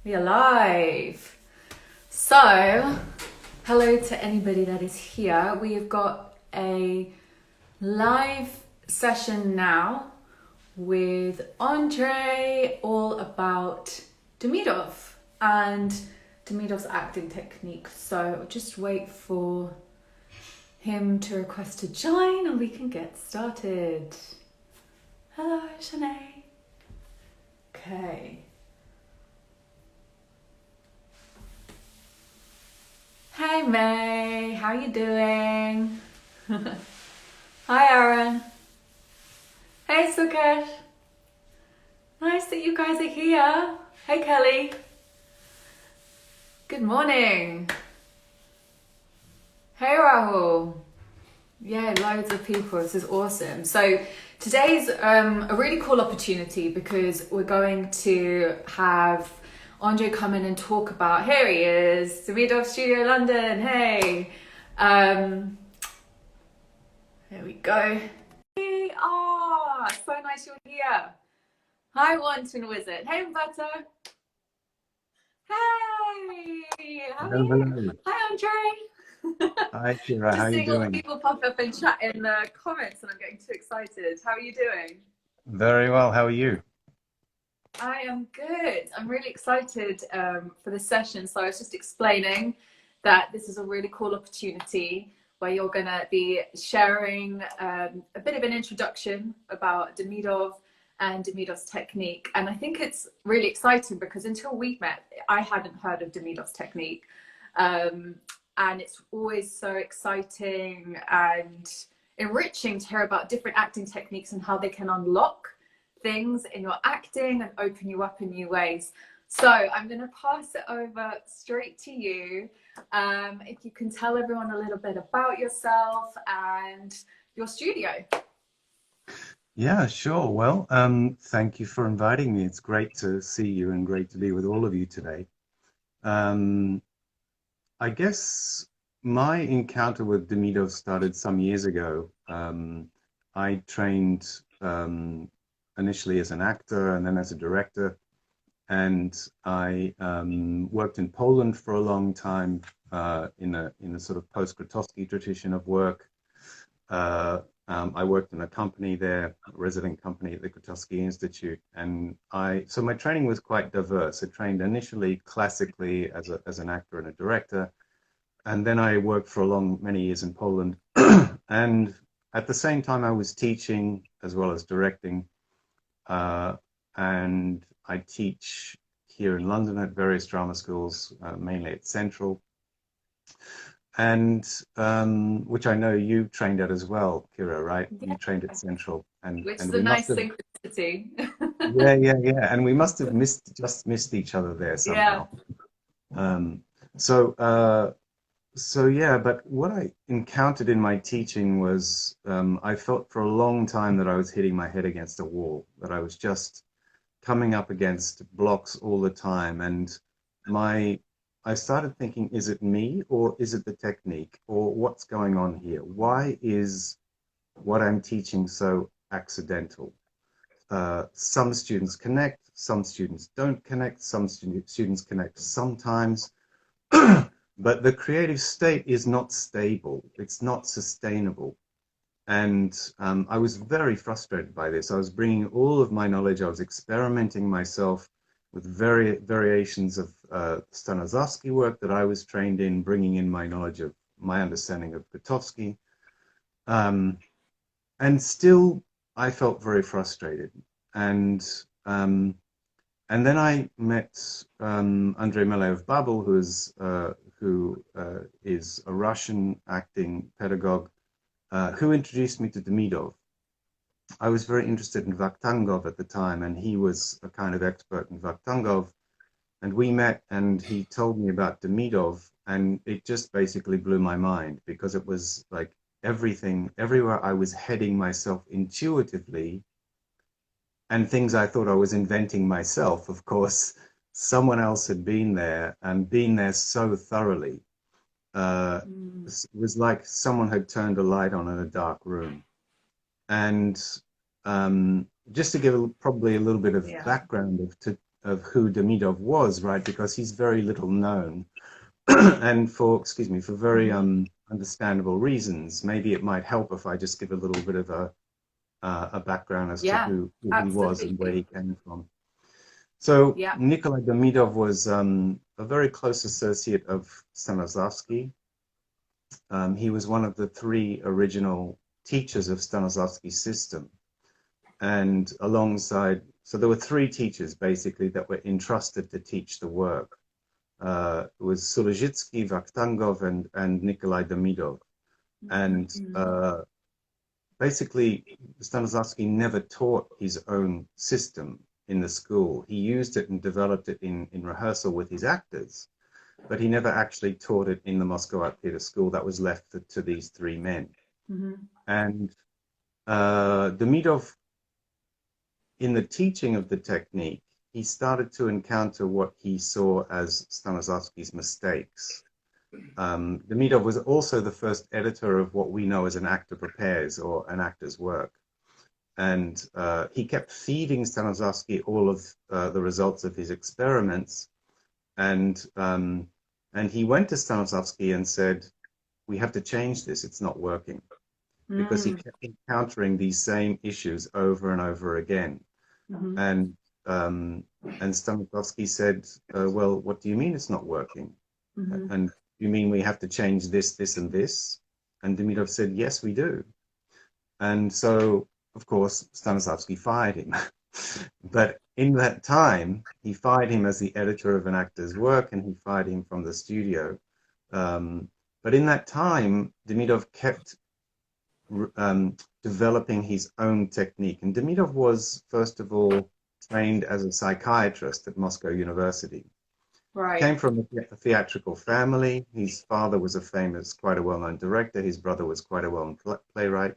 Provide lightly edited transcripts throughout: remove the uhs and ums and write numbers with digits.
We are live. So, hello to anybody that is here. We have got a live session now with Andre, all about Demidov and Demidov's acting technique. So, just wait for him to request to join and we can get started. Hello, Shanae. Okay. Hey May, how you doing? Hi Aaron. Hey Sukesh. Nice that you guys are here. Hey Kelly. Good morning. Hey Rahul. Yeah, loads of people. This is awesome. So today's a really cool opportunity because we're going to have Andre come in and talk about, here he is, Demidov Studio London, hey. There we go. Hey, so nice you're here. Hi, Wanton Wizard. Hey, Butter. Hey, how are Hello, you? hello. Hi, Andre. Hi, Keira. How Just are you seeing all the doing? people pop up and chat in the comments and I'm getting too excited. How are you doing? Very well. How are you? I am good. I'm really excited for this session. So I was just explaining that this is a really cool opportunity where you're going to be sharing a bit of an introduction about Demidov and Demidov's technique. And I think it's really exciting because until we met, I hadn't heard of Demidov's technique. And it's always so exciting and enriching to hear about different acting techniques and how they can unlock things in your acting and open you up in new ways. So I'm going to pass it over straight to you. If you can tell everyone a little bit about yourself and your studio. Yeah, sure. Well, thank you for inviting me. It's great to see you and great to be with all of you today. Um, I guess my encounter with Demidov started some years ago. I trained initially as an actor and then as a director. And I worked in Poland for a long time in a sort of post-Grotowski tradition of work. I worked in a company there, a resident company at the Grotowski Institute, and so my training was quite diverse. I trained initially classically as an actor and a director, and then I worked for many years in Poland. And at the same time, I was teaching as well as directing. And I teach here in London at various drama schools, mainly at Central, and which I know you trained at as well, Keira, right? Yeah, You trained at Central, which is and a we must nice have, synchronicity. and we must have just missed each other there Yeah. somehow. Um, so yeah, but what I encountered in my teaching was I felt for a long time that I was hitting my head against a wall, that I was just coming up against blocks all the time. And my, I started thinking, is it me or is it the technique or what's going on here? Why is what I'm teaching so accidental? Some students connect, some students don't connect, some students connect sometimes, but the creative state is not stable. It's not sustainable. And I was very frustrated by this. I was bringing all of my knowledge. I was experimenting myself with variations of Stanislavski work that I was trained in, bringing in my knowledge of my understanding of Grotowski. Um, and still, I felt very frustrated. And um, and then I met Andrei Melev Babel, who is a Russian acting pedagogue who introduced me to Demidov. I was very interested in Vakhtangov at the time, and he was a kind of expert in Vakhtangov. And we met, and he told me about Demidov, and it just basically blew my mind because it was like everything, everywhere I was heading myself intuitively, and things I thought I was inventing myself. Of course, someone else had been there and been there so thoroughly. It was like someone had turned a light on in a dark room. And just to give probably a little bit of Yeah. background of who Demidov was, right? Because he's very little known, and for very understandable reasons. Maybe it might help if I just give a little bit of a background as to Yeah, who he was and where absolutely. he came from. So Yeah. Nikolai Demidov was a very close associate of Stanislavski. He was one of the three original teachers of Stanislavski's system. And alongside, so there were three teachers basically that were entrusted to teach the work. It was Solozhitsky, Vakhtangov, and Nikolai Demidov. And basically, Stanislavski never taught his own system in the school. He used it and developed it in rehearsal with his actors, but he never actually taught it in the Moscow Art Theatre School. That was left to these three men. And Demidov, in the teaching of the technique, he started to encounter what he saw as Stanislavski's mistakes. Demidov was also the first editor of what we know as an actor prepares or an actor's work. And he kept feeding Stanislavski all of the results of his experiments. And he went to Stanislavski and said, we have to change this, it's not working. Because he kept encountering these same issues over and over again. And Stanislavski said, well, what do you mean it's not working? And you mean we have to change this, this, and this? And Demidov said, yes, we do. And so, of course, Stanislavski fired him. But in that time, he fired him as the editor of an actor's work, and he fired him from the studio. But in that time, Demidov kept developing his own technique. And Demidov was, first of all, trained as a psychiatrist at Moscow University. Right. Came from a theatrical family. His father was quite a well-known director. His brother was quite a well-known playwright.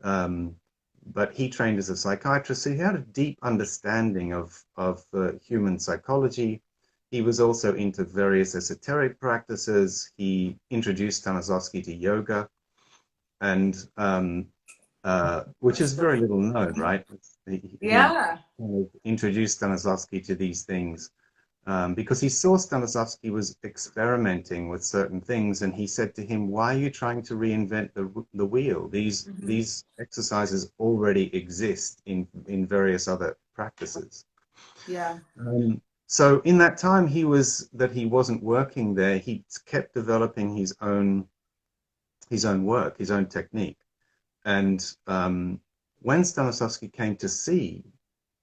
But he trained as a psychiatrist, so he had a deep understanding of human psychology. He was also into various esoteric practices. He introduced Stanislavski to yoga, and which is very little known, right? He introduced Stanislavski to these things because he saw Stanislavski was experimenting with certain things, and he said to him, "Why are you trying to reinvent the wheel? These exercises already exist in various other practices." Yeah. So in that time he wasn't working there, he kept developing his own work, his own technique. And when Stanislavski came to see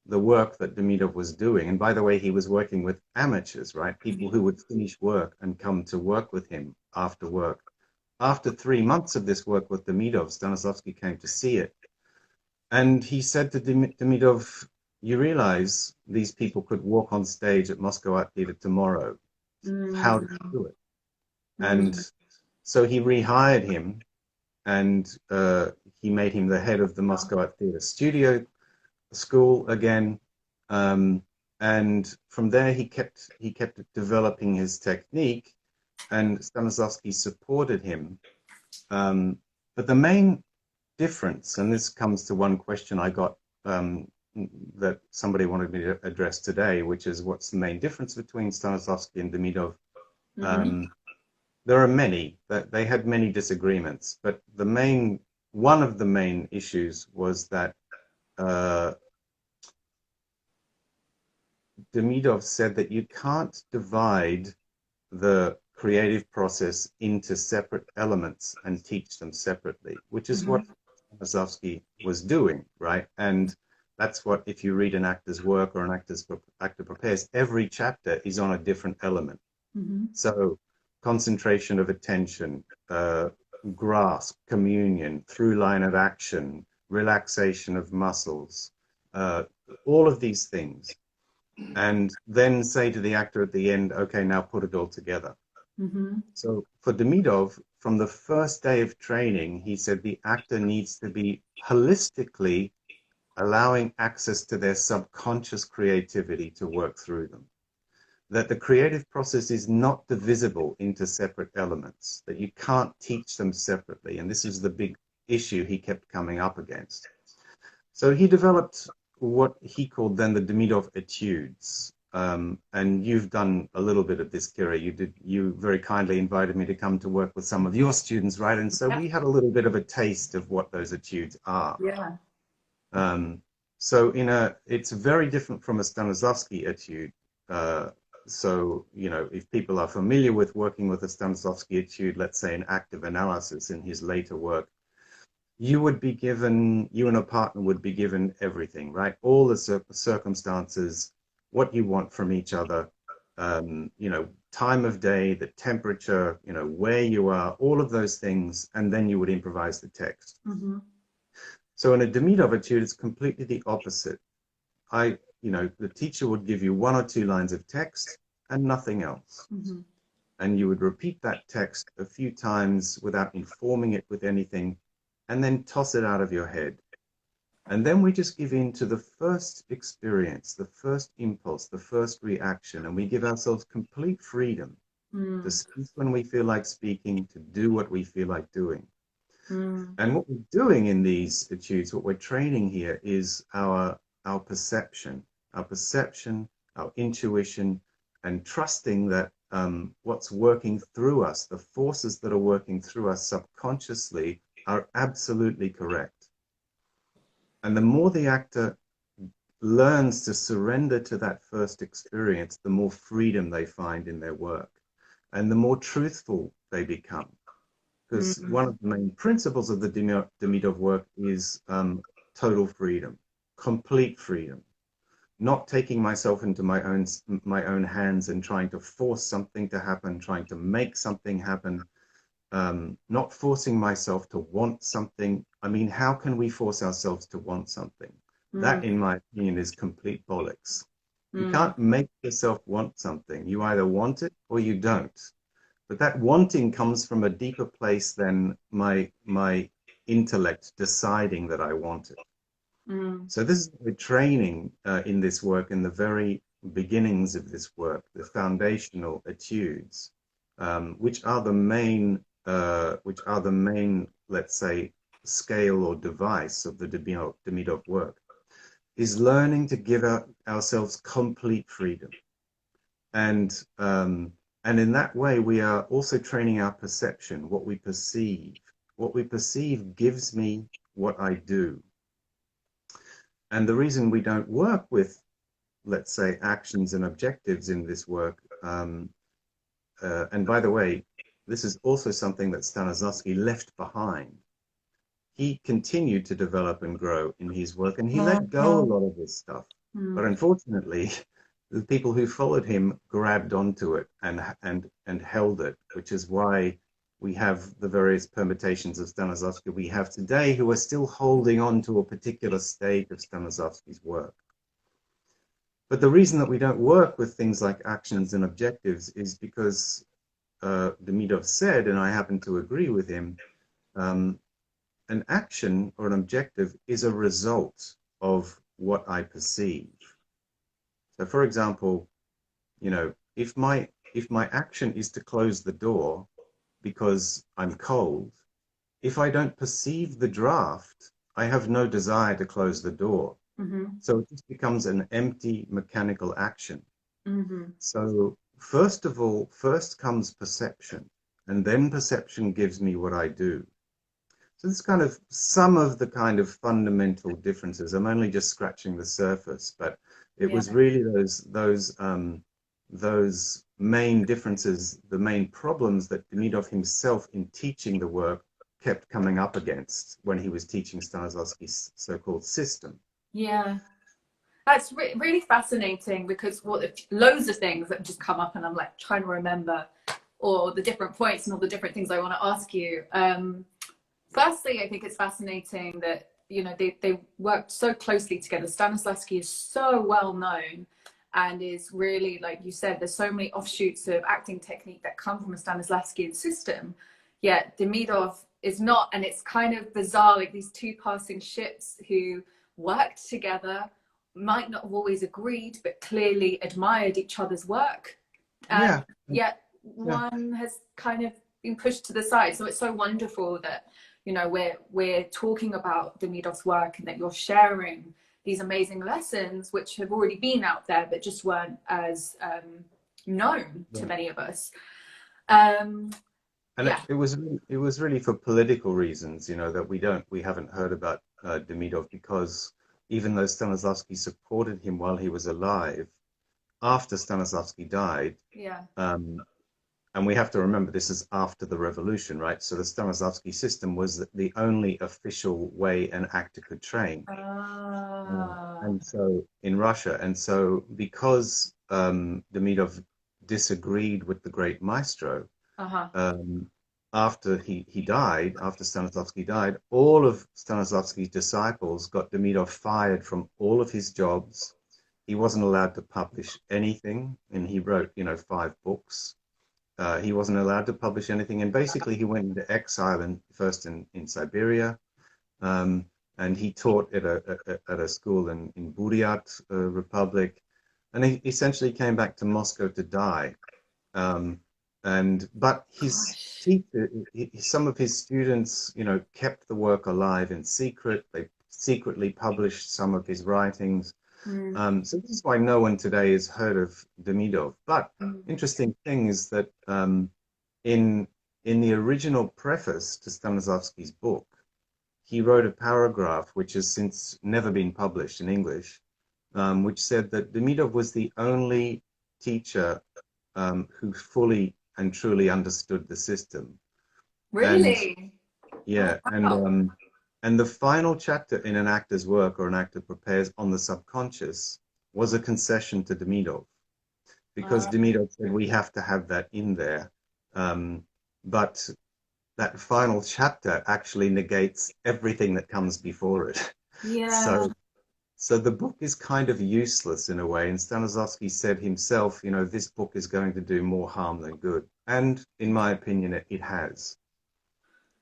the work that Demidov was doing, and by the way, he was working with amateurs, right? People who would finish work and come to work with him after work. After 3 months of this work with Demidov, Stanislavski came to see it. And he said to Demidov, you realize these people could walk on stage at Moscow Art Theatre tomorrow. How did you do it? And so he rehired him, and he made him the head of the Moscow Art Theatre Studio School again. And from there, he kept developing his technique, and Stanislavski supported him. But the main difference, and this comes to one question I got that somebody wanted me to address today, which is what's the main difference between Stanislavski and Demidov? There are many. They had many disagreements, but one of the main issues was that Demidov said that you can't divide the creative process into separate elements and teach them separately, which is what Stanislavski was doing, right? And that's what, if you read an actor's work or an actor prepares, every chapter is on a different element. So concentration of attention, grasp, communion, through line of action, relaxation of muscles, all of these things. And then say to the actor at the end, okay, now put it all together. So for Demidov, from the first day of training, he said the actor needs to be holistically allowing access to their subconscious creativity to work through them. That the creative process is not divisible into separate elements, that you can't teach them separately. And this is the big issue he kept coming up against. So he developed what he called then the Demidov etudes. and you've done a little bit of this, Kira. You very kindly invited me to come to work with some of your students, right? And so Yeah. we had a little bit of a taste of what those etudes are. Yeah. Um, so it's very different from a Stanislavski etude. So, if people are familiar with working with a Stanislavski etude, let's say in active analysis in his later work, you and a partner would be given everything, right? All the circumstances, what you want from each other, time of day, the temperature, where you are, all of those things, and then you would improvise the text. Mm-hmm. So in a Demidov etude, it's completely the opposite. The teacher would give you 1 or 2 lines of text and nothing else. Mm-hmm. And you would repeat that text a few times without informing it with anything, and then toss it out of your head. And then we just give in to the first experience, the first impulse, the first reaction, and we give ourselves complete freedom to speak when we feel like speaking, to do what we feel like doing. And what we're doing in these etudes, what we're training here is our perception, our intuition, and trusting that what's working through us, the forces that are working through us subconsciously, are absolutely correct. And the more the actor learns to surrender to that first experience, the more freedom they find in their work, and the more truthful they become. Because one of the main principles of the Demidov work is total freedom, complete freedom, not taking myself into my own hands and trying to force something to happen, trying to make something happen, not forcing myself to want something. I mean, how can we force ourselves to want something? That, in my opinion, is complete bollocks. You can't make yourself want something. You either want it or you don't. But that wanting comes from a deeper place than my intellect deciding that I want it. So this is the training in this work, in the very beginnings of this work, the foundational etudes, which are the main, let's say, scale or device of the Demidov work, is learning to give ourselves complete freedom. And in that way, we are also training our perception, what we perceive. What we perceive gives me what I do. And the reason we don't work with, let's say, actions and objectives in this work, and by the way, this is also something that Stanislavski left behind. He continued to develop and grow in his work, and he let go a lot of this stuff. But unfortunately, the people who followed him grabbed onto it and held it, which is why we have the various permutations of Stanislavski we have today, who are still holding on to a particular state of Stanislavski's work. But the reason that we don't work with things like actions and objectives is because Demidov said, and I happen to agree with him, an action or an objective is a result of what I perceive. So, for example, if my action is to close the door because I'm cold, if I don't perceive the draft, I have no desire to close the door. So it just becomes an empty mechanical action. So first of all, first comes perception, and then perception gives me what I do. So this kind of some of the kind of fundamental differences. I'm only just scratching the surface, but it was really those main differences, the main problems that Demidov himself in teaching the work kept coming up against when he was teaching Stanislavski's so-called system. Yeah, that's really fascinating, because loads of things that just come up and I'm like trying to remember, or the different points and all the different things I want to ask you. Firstly, I think it's fascinating that they worked so closely together. Stanislavski is so well known and is really, like you said, there's so many offshoots of acting technique that come from a Stanislavskian system, yet Demidov is not. And it's kind of bizarre, like these two passing ships who worked together, might not have always agreed, but clearly admired each other's work. And yet one has kind of been pushed to the side. So it's so wonderful that we're talking about Demidov's work, and that you're sharing these amazing lessons which have already been out there but just weren't as known to many of us. And Yeah. it was really for political reasons, you know, that we haven't heard about Demidov, because even though Stanislavski supported him while he was alive, after Stanislavski died, Yeah. um, and we have to remember this is after the revolution, right? So the Stanislavski system was the only official way an actor could train. Ah. And so in Russia, and so because Demidov disagreed with the great maestro, Uh-huh. um, after he died, after Stanislavski died, all of Stanislavski's disciples got Demidov fired from all of his jobs. He wasn't allowed to publish anything, and he wrote, you know, 5 books. He wasn't allowed to publish anything, and basically he went into exile first in Siberia, um, and he taught at a school in Buryat Republic, and he essentially came back to Moscow to die. Um, but his Gosh. teacher, some of his students, you know, kept the work alive in secret. They secretly published some of his writings. Mm. So this is why no one today has heard of Demidov. But Mm. interesting thing is that in in the original preface to Stanislavski's book, he wrote a paragraph which has since never been published in English, which said that Demidov was the only teacher who fully and truly understood the system. And Really? Oh, yeah, wow. and the final chapter in an actor's work or an actor prepares on the subconscious was a concession to Demidov, because Uh, Demidov said we have to have that in there. But that final chapter actually negates everything that comes before it. yeah. So so the book is kind of useless in a way. And Stanislavski said himself, you know, this book is going to do more harm than good. And in my opinion, it has.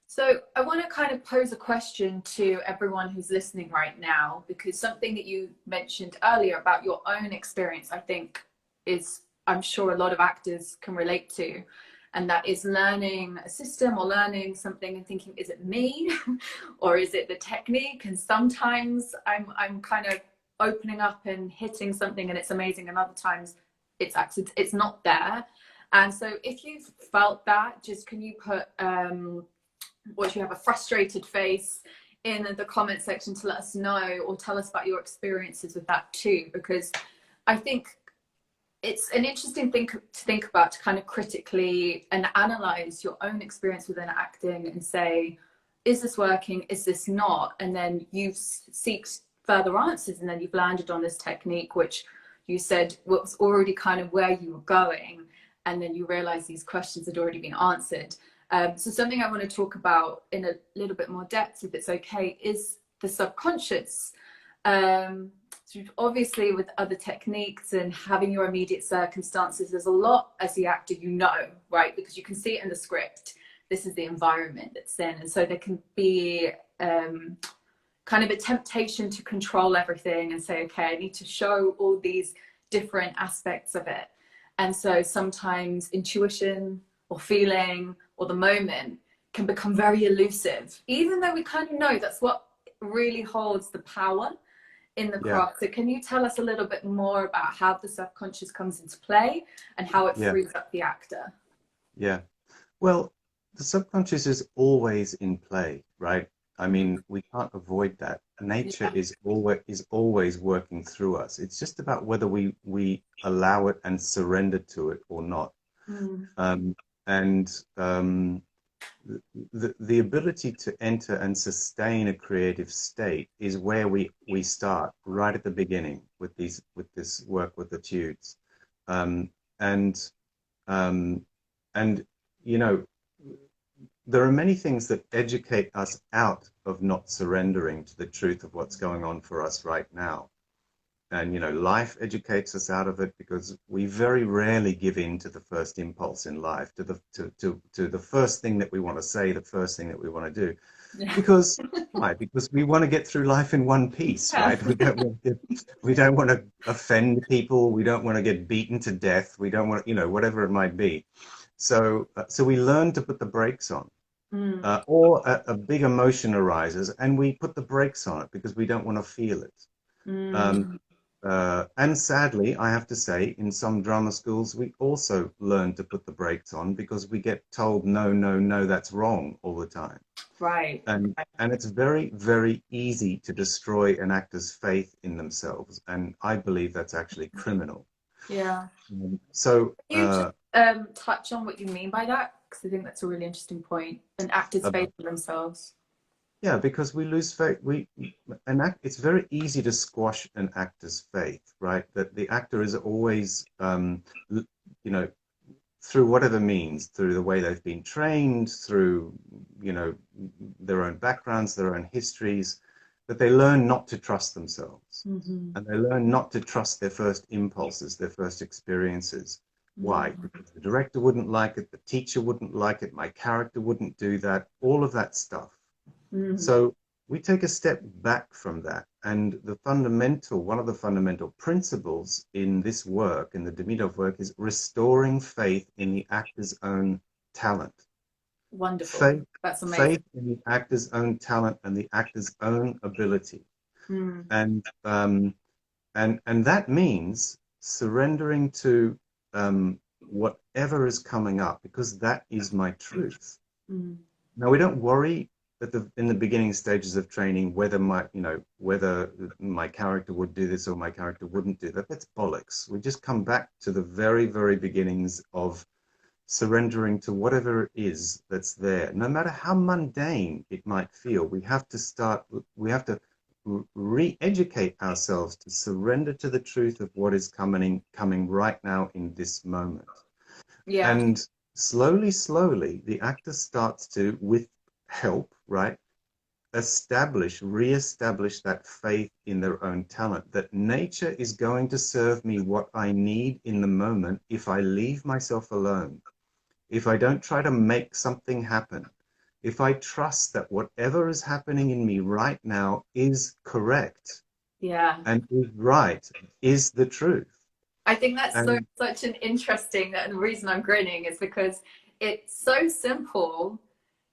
So I want to kind of pose a question to everyone who's listening right now, because something that you mentioned earlier about your own experience, I think is, I'm sure a lot of actors can relate to. And that is learning a system or learning something and thinking, is it me or is it the technique? And sometimes I'm kind of opening up and hitting something and it's amazing. And other times it's not there. And so if you've felt that, just can you put, or if you have a frustrated face in the comment section to let us know, or tell us about your experiences with that too, because I think it's an interesting thing to think about, to kind of critically and analyze your own experience within acting and say, is this working, is this not? And then you seek further answers, and then you've landed on this technique which you said was already kind of where you were going, and then you realize these questions had already been answered. So something I want to talk about in a little bit more depth, if it's okay, is the subconscious. So obviously with other techniques and having your immediate circumstances, there's a lot as the actor, you know, right? Because you can see it in the script. This is the environment that's in. And so there can be kind of a temptation to control everything and say, okay, I need to show all these different aspects of it. And so sometimes intuition or feeling or the moment can become very elusive, even though we kind of know that's what really holds the power in the Yeah, craft. So can you tell us a little bit more about how the subconscious comes into play and how it yeah, frees up the actor? yeah. Well, the subconscious is always in play, right? I mean, we can't avoid that. Nature Yeah. is always working through us. It's just about whether we allow it and surrender to it or not. Mm. Um, and the ability to enter and sustain a creative state is where we start right at the beginning with this work with the tudes, um, and um, and you know, there are many things that educate us out of not surrendering to the truth of what's going on for us right now. And you know, life educates us out of it because we very rarely give in to the first impulse in life, to the first thing that we want to say, the first thing that we want to do. Yeah. Because why? Because we want to get through life in one piece, Yeah. right? We don't want to offend people. We don't want to get beaten to death. We don't want, you know, whatever it might be. So we learn to put the brakes on. Mm. Or a big emotion arises and we put the brakes on it because we don't want to feel it. Um, and sadly, I have to say, in some drama schools, we also learn to put the brakes on because we get told, no, no, no, that's wrong all the time. Right. And it's very, very easy to destroy an actor's faith in themselves. And I believe that's actually criminal. Yeah. So, Can you just touch on what you mean by that? Because I think that's a really interesting point. An actor's faith in themselves. yeah, because we lose faith. It's very easy to squash an actor's faith, right? That the actor is always, you know, through whatever means, through the way they've been trained, through, you know, their own backgrounds, their own histories, that they learn not to trust themselves. Mm-hmm. And they learn not to trust their first impulses, their first experiences. Why? Mm-hmm. Because the director wouldn't like it, the teacher wouldn't like it, my character wouldn't do that, all of that stuff. Mm-hmm. So we take a step back from that. And one of the fundamental principles in this work, in the Demidov work, is restoring faith in the actor's own talent. Wonderful. Faith, That's amazing. faith in the actor's own talent and the actor's own ability. Mm. And that means surrendering to whatever is coming up, because that is my truth. Mm. Now, we don't worry in the beginning stages of training whether my character would do this or my character wouldn't do that. That's bollocks. We just come back to the very, very beginnings of surrendering to whatever it is that's there, no matter how mundane it might feel. We have to re-educate ourselves to surrender to the truth of what is coming right now in this moment. Yeah. And slowly, slowly, the actor starts to, with help, right, re-establish that faith in their own talent, that nature is going to serve me what I need in the moment if I leave myself alone, if I don't try to make something happen, if I trust that whatever is happening in me right now is correct Yeah. and is right, is the truth. I think that's And such an interesting, and the reason I'm grinning is because it's so simple,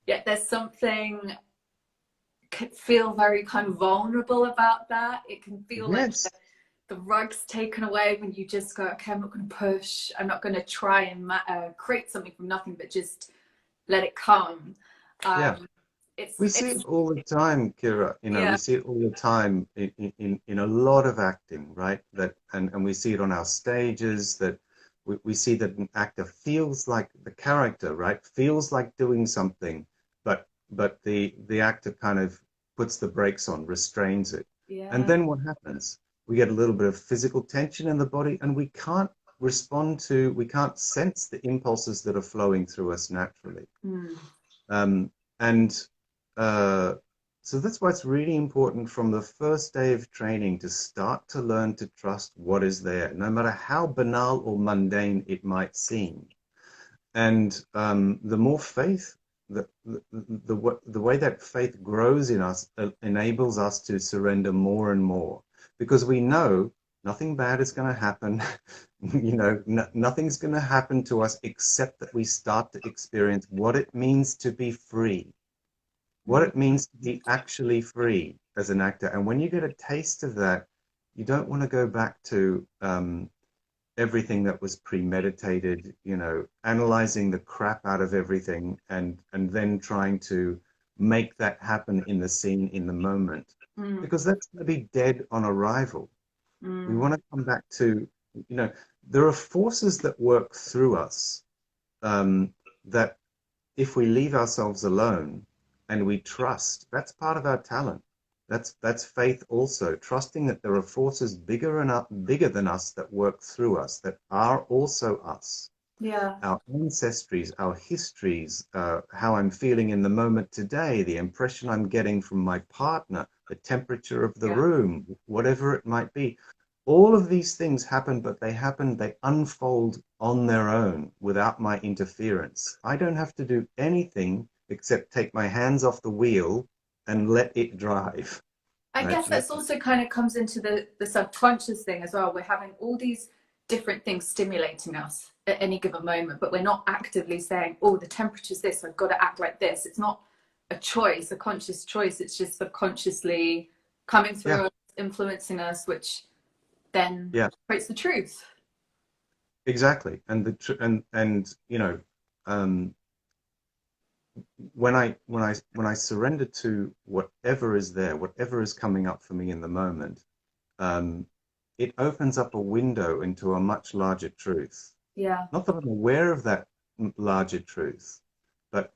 yet there's something could feel very kind of vulnerable about that. It can feel like yes, the rug's taken away when you just go, okay, I'm not going to push. I'm not going to try and create something from nothing, but just let it come. yeah. We see It's it all the time, Keira. We yeah, see it all the time in a lot of acting, right? And we see it on our stages, that we see that an actor feels like the character, right? Feels like doing something, but the actor kind of puts the brakes on, restrains it. And yeah, then what happens? We get a little bit of physical tension in the body, and we can't we can't sense the impulses that are flowing through us naturally. mm, Um, and so that's why it's really important from the first day of training to start to learn to trust what is there, no matter how banal or mundane it might seem. And the more faith, the way that faith grows in us enables us to surrender more and more, because we know nothing bad is going to happen. Nothing's going to happen to us except that we start to experience what it means to be free, what mm, it means to be actually free as an actor. And when you get a taste of that, you don't want to go back to everything that was premeditated, analyzing the crap out of everything and then trying to make that happen in the scene in the moment, mm, because that's going to be dead on arrival. We mm, want to come back to, there are forces that work through us, that if we leave ourselves alone and we trust, that's part of our talent. That's faith also, trusting that there are forces bigger than us that work through us, that are also us. yeah, Our ancestries, our histories, how I'm feeling in the moment today, the impression I'm getting from my partner, the temperature of the yeah. room, whatever it might be. All of these things happen, but they unfold on their own without my interference. I don't have to do anything except take my hands off the wheel and let it drive. I Right? guess that's also kind of comes into the subconscious thing as well. We're having all these different things stimulating us at any given moment, but we're not actively saying, oh, the temperature's this, I've got to act like this. It's not a choice, a conscious choice. It's just subconsciously coming through Yeah, us, influencing us, which then Yeah, creates the truth. exactly. And and you know, um, when I surrender to whatever is there, whatever is coming up for me in the moment, um, it opens up a window into a much larger truth. Yeah. Not that I'm aware of that larger truth, but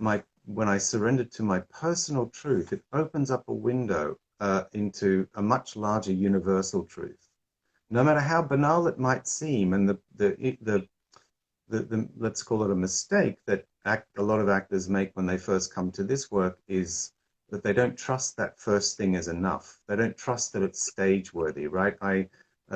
when I surrender to my personal truth, it opens up a window into a much larger universal truth. No matter how banal it might seem, and the let's call it a mistake that a lot of actors make when they first come to this work is that they don't trust that first thing is enough. They don't trust that it's stage worthy, right?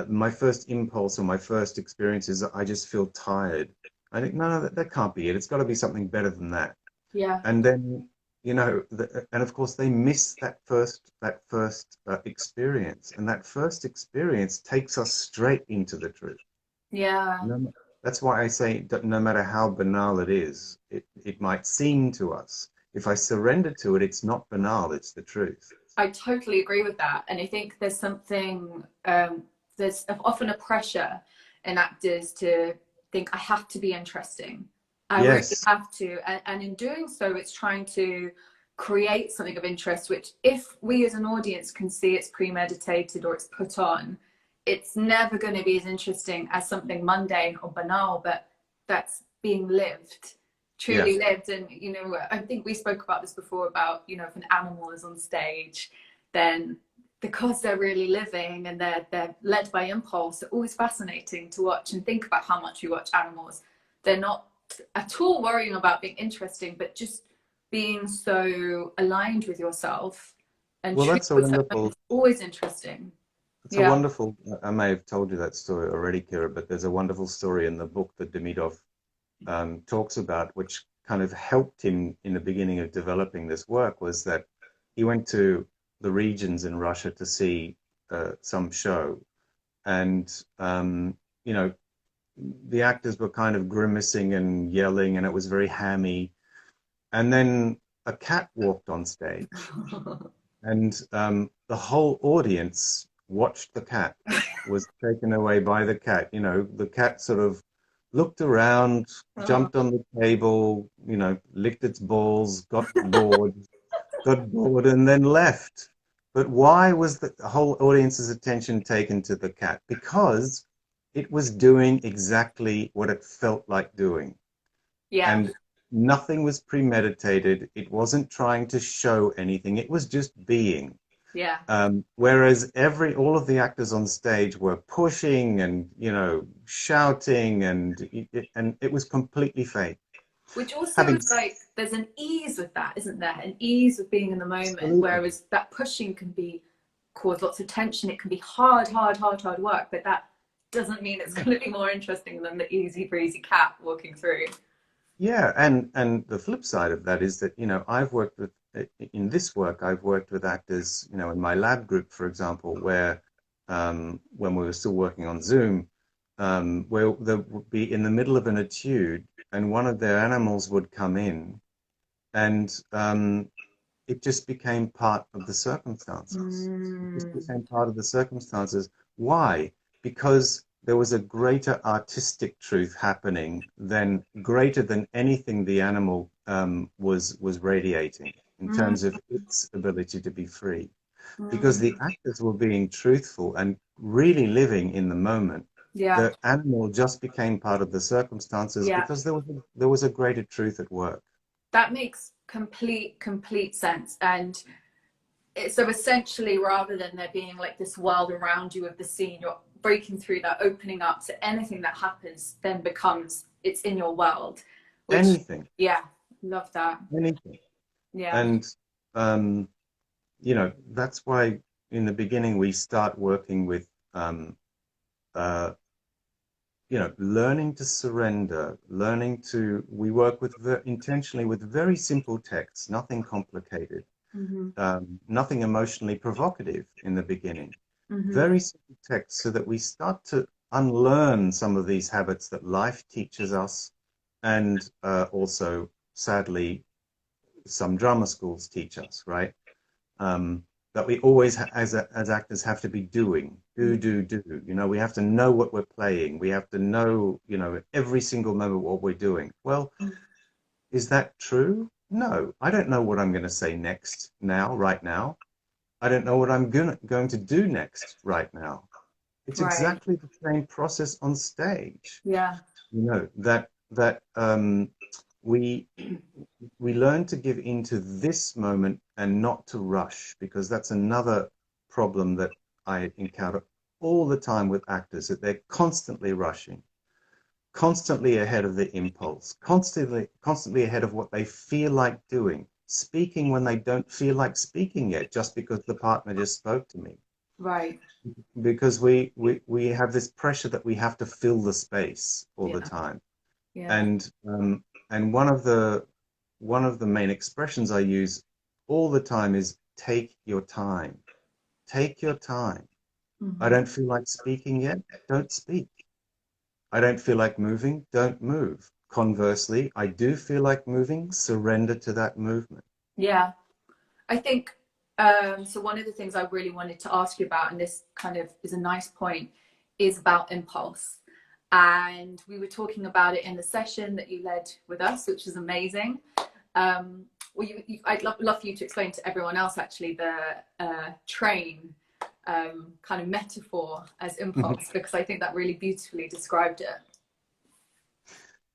My first impulse or my first experience is that I just feel tired. I think, no, that can't be it. It's got to be something better than that. Yeah. And then, and of course they miss that first experience, and that first experience takes us straight into the truth. Yeah. No, that's why I say that no matter how banal it is, it might seem to us. If I surrender to it, it's not banal, it's the truth. I totally agree with that. And I think there's something, there's often a pressure in actors to think, I have to be interesting. I really Yes, have to. And in doing so, it's trying to create something of interest, which if we as an audience can see it's premeditated or it's put on, it's never going to be as interesting as something mundane or banal, but that's being lived, yeah, truly lived. And I think we spoke about this before about if an animal is on stage, then because they're really living and they're led by impulse, they're always fascinating to watch. And think about how much we watch animals. They're not at all worrying about being interesting, but just being so aligned with yourself and well, true that's a with yourself. wonderful It's always interesting. it's a Yeah. wonderful I may have told you that story already, Kira, but there's a wonderful story in the book that Demidov talks about, which kind of helped him in the beginning of developing this work, was that he went to the regions in Russia to see some show, and you know the actors were kind of grimacing and yelling, and it was very hammy. And then a cat walked on stage, and the whole audience watched the cat, was taken away by the cat. The cat sort of looked around, Oh, jumped on the table, licked its balls, got bored, and then left. But why was the whole audience's attention taken to the cat? Because it was doing exactly what it felt like doing. yeah, And nothing was premeditated. It wasn't trying to show anything. It was just being. yeah. Whereas all of the actors on stage were pushing and, shouting, and it was completely fake. Which also Having is like, there's an ease with that, isn't there? An ease of being in the moment, Absolutely. whereas that pushing can be cause lots of tension. It can be hard, hard, hard, hard work, but that doesn't mean it's going to be more interesting than the easy breezy cat walking through. Yeah, and the flip side of that is that, I've worked with in this work, I've worked with actors, in my lab group, for example, where when we were still working on Zoom, where they would be in the middle of an etude and one of their animals would come in, and it just became part of the circumstances. It just Mm, became part of the circumstances. Why? Because there was a greater artistic truth happening than greater than anything the animal was radiating in mm, terms of its ability to be free. Because mm. the actors were being truthful and really living in the moment. Yeah, The animal just became part of the circumstances yeah. because there was a greater truth at work. That makes complete sense. And so essentially, rather than there being like this world around you of the scene, you're breaking through that, opening up. So anything that happens then becomes it's in your world, which, Anything, yeah, love that. anything. Yeah. And um, that's why in the beginning we start working with uh, learning to surrender, we work intentionally with very simple texts, nothing complicated, Mm-hmm. nothing emotionally provocative in the beginning. Mm-hmm. Very simple texts so that we start to unlearn some of these habits that life teaches us, and also, sadly, some drama schools teach us, right? Um, that we always, as actors, have to be doing. Do. You know, we have to know what we're playing. We have to know, you know, every single moment what we're doing. Well, is that true? No, I don't know what I'm going to say next now, right now. I don't know what I'm going to do next right now. It's Right. exactly the same process on stage. Yeah. You know, that we we learn to give into this moment and not to rush, because that's another problem that I encounter all the time with actors, that they're constantly rushing, constantly ahead of the impulse, constantly ahead of what they feel like doing, speaking when they don't feel like speaking yet, just because the partner just spoke to me. Right. Because we have this pressure that we have to fill the space all the Yeah. time. Yeah. And one of the main expressions I use all the time is take your time. Take your time. I Hmm. don't feel like speaking yet. Don't speak. I don't feel like moving. Don't move. Conversely, I do feel like moving. Surrender to that movement. Yeah. I think so. One of the things I really wanted to ask you about, and this kind of is a nice point, is about impulse. And we were talking about it in the session that you led with us, which is amazing. Well, I'd love for you to explain to everyone else actually the train kind of metaphor as impulse, because I think that really beautifully described it.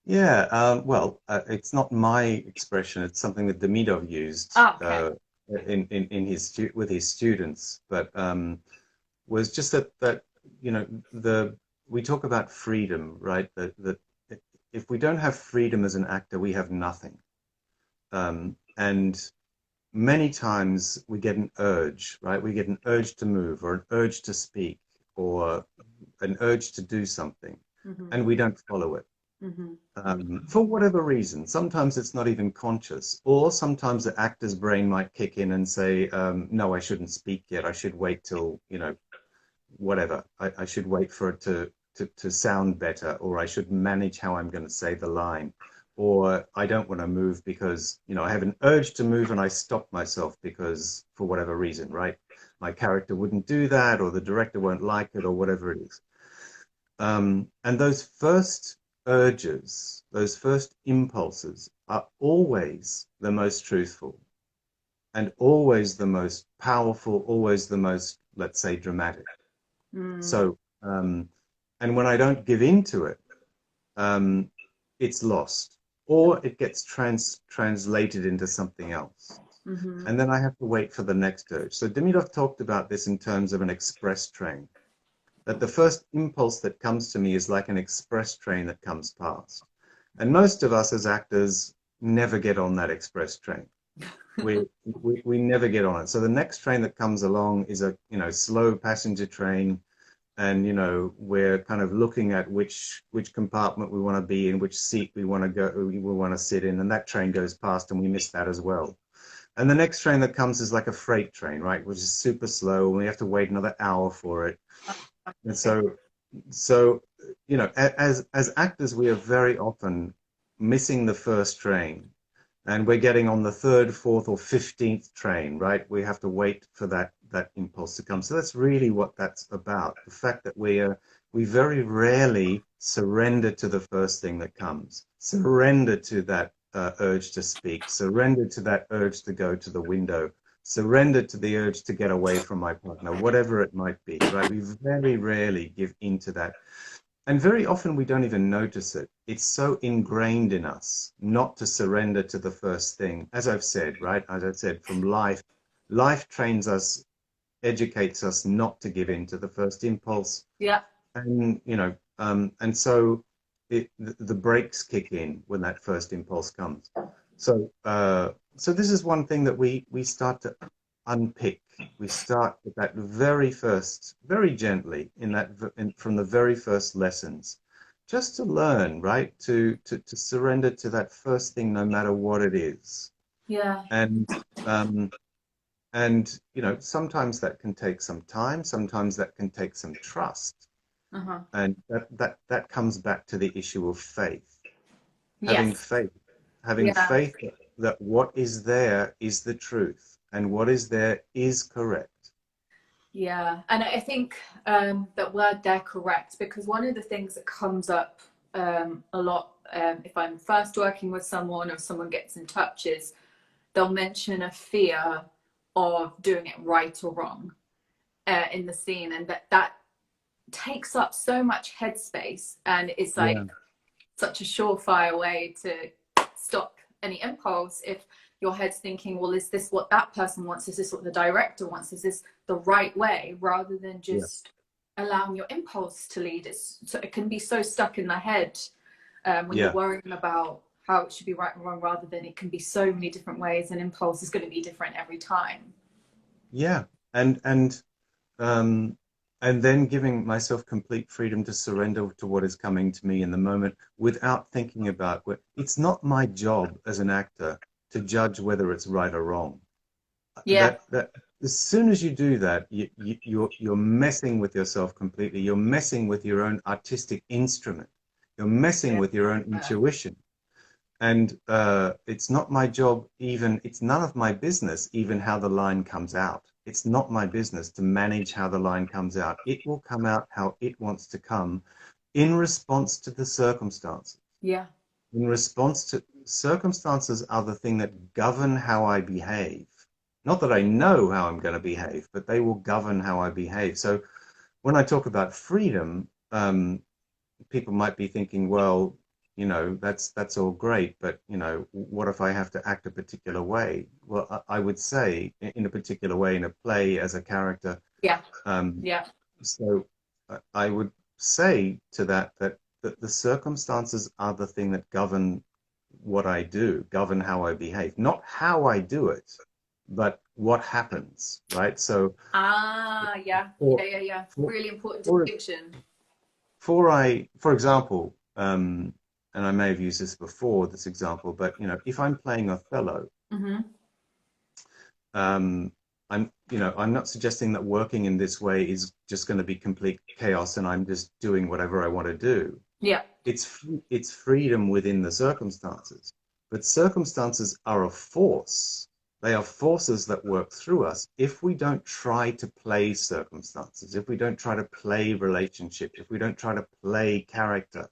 Yeah, well, it's not my expression. It's something that Demidov used Ah, okay. in with his students, but was just that you know the we talk about freedom, right? That if we don't have freedom as an actor, we have nothing. And many times we get an urge, right? We get an urge to move, or an urge to speak, or an urge to do something, Hmm. and we don't follow it. Hmm. For whatever reason. Sometimes it's not even conscious, or sometimes the actor's brain might kick in and say, no, I shouldn't speak yet. I should wait till, you know, whatever. I should wait for it to sound better, or I should manage how I'm going to say the line. Or I don't want to move because, you know, I have an urge to move and I stop myself because for whatever reason, right? My character wouldn't do that, or the director won't like it, or whatever it is. And those first urges, those first impulses are always the most truthful and always the most powerful, always the most, let's say, dramatic. Mm. So, and when I don't give in to it, um, it's lost, or it gets translated into something else. Hmm. And then I have to wait for the next urge. So Demidov talked about this in terms of an express train, that the first impulse that comes to me is like an express train that comes past. And most of us as actors never get on that express train. We never get on it. So the next train that comes along is a, you know, slow passenger train, and you know we're kind of looking at which compartment we want to be in, which seat we want to go, we want to sit in, and that train goes past and we miss that as well. And the next train that comes is like a freight train, right, which is super slow, and we have to wait another hour for it. And so you know, as actors, we are very often missing the first train, and we're getting on the third, fourth, or 15th train, right? We have to wait for that impulse to come. So that's really what that's about. The fact that we very rarely surrender to the first thing that comes, surrender to that urge to speak, surrender to that urge to go to the window, surrender to the urge to get away from my partner, whatever it might be, right? We very rarely give into that. And very often we don't even notice it. It's so ingrained in us not to surrender to the first thing. As I've said, right? As I've said, from life, life trains us, educates us not to give in to the first impulse. Yeah. And, you know, and so the brakes kick in when that first impulse comes. So this is one thing that we start to unpick. We start with that very first, very gently from the very first lessons, just to learn, right? To surrender to that first thing, no matter what it is. Yeah. And um, and you know, sometimes that can take some time. Sometimes that can take some trust. Uh-huh. And that comes back to the issue of faith. Having Yes. faith, having Yeah. faith that what is there is the truth. and what is there is correct. Yeah, and I think that word they're correct, because one of the things that comes up a lot if I'm first working with someone or someone gets in touch is they'll mention a fear of doing it right or wrong in the scene, and that takes up so much headspace, and it's like Yeah, such a surefire way to stop any impulse if your head's thinking, well, is this what that person wants? Is this what the director wants? Is this the right way? Rather than yeah, just allowing your impulse to lead. So it can be so stuck in the head when you're yeah, worrying about how it should be right and wrong, rather than it can be so many different ways, and impulse is going to be different every time. yeah. And um, and then giving myself complete freedom to surrender to what is coming to me in the moment without thinking about what. It's not my job as an actor to judge whether it's right or wrong. Yeah, That as soon as you do that, you're messing with yourself completely. You're messing with your own artistic instrument. You're messing yeah, with your own intuition. And it's not my job, even, it's none of my business, even how the line comes out. It's not my business to manage how the line comes out. It will come out how it wants to come in response to the circumstances. yeah, In response to circumstances are the thing that govern how I behave. Not that I know how I'm going to behave, but they will govern how I behave. So when I talk about freedom, people might be thinking, well, that's all great, but what if I have to act a particular way? Well, I would say in a particular way in a play as a character. yeah, Um, yeah. so I would say to that the circumstances are the thing that govern what I do, govern how I behave, not how I do it, but what happens, right? So Ah, yeah, for yeah, yeah, yeah. for Really important for, distinction. for example, and I may have used this before, this example, but if I'm playing Othello, Hmm. um, I'm not suggesting that working in this way is just going to be complete chaos and I'm just doing whatever I want to do. Yeah. It's freedom within the circumstances, but circumstances are a force. They are forces that work through us. If we don't try to play circumstances, if we don't try to play relationship, if we don't try to play character,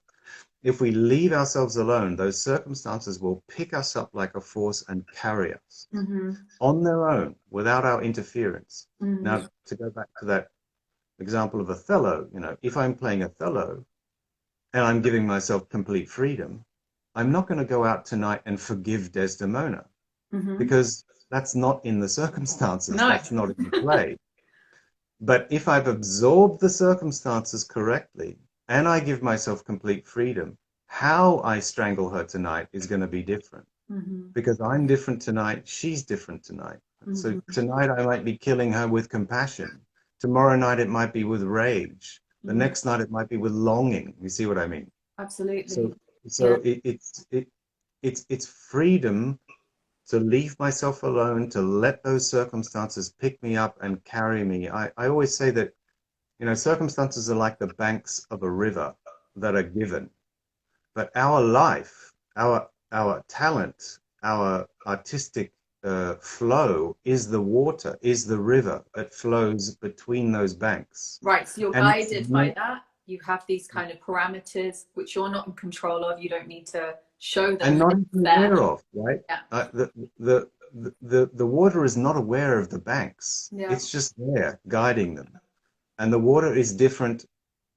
if we leave ourselves alone, those circumstances will pick us up like a force and carry us Hmm. on their own without our interference. Hmm. Now, to go back to that example of Othello, if I'm playing Othello and I'm giving myself complete freedom, I'm not going to go out tonight and forgive Desdemona Hmm. because that's not in the circumstances, No. that's not in the play. But if I've absorbed the circumstances correctly and I give myself complete freedom, how I strangle her tonight is going to be different Hmm. because I'm different tonight, she's different tonight. So Hmm. tonight I might be killing her with compassion. Tomorrow night it might be with rage. The Hmm. next night it might be with longing. You see what I mean? So Absolutely. so Yeah. it's freedom to leave myself alone, to let those circumstances pick me up and carry me. I always say that, circumstances are like the banks of a river that are given. But our life, our talent, our artistic flow is the water, is the river that flows between those banks. Right. So you're And it's guided by that. You have these kind of parameters which you're not in control of. You don't need to show and them. not It's even there. aware of, right? Yeah. The water is not aware of the banks. Yeah. It's just there guiding them. And the water is different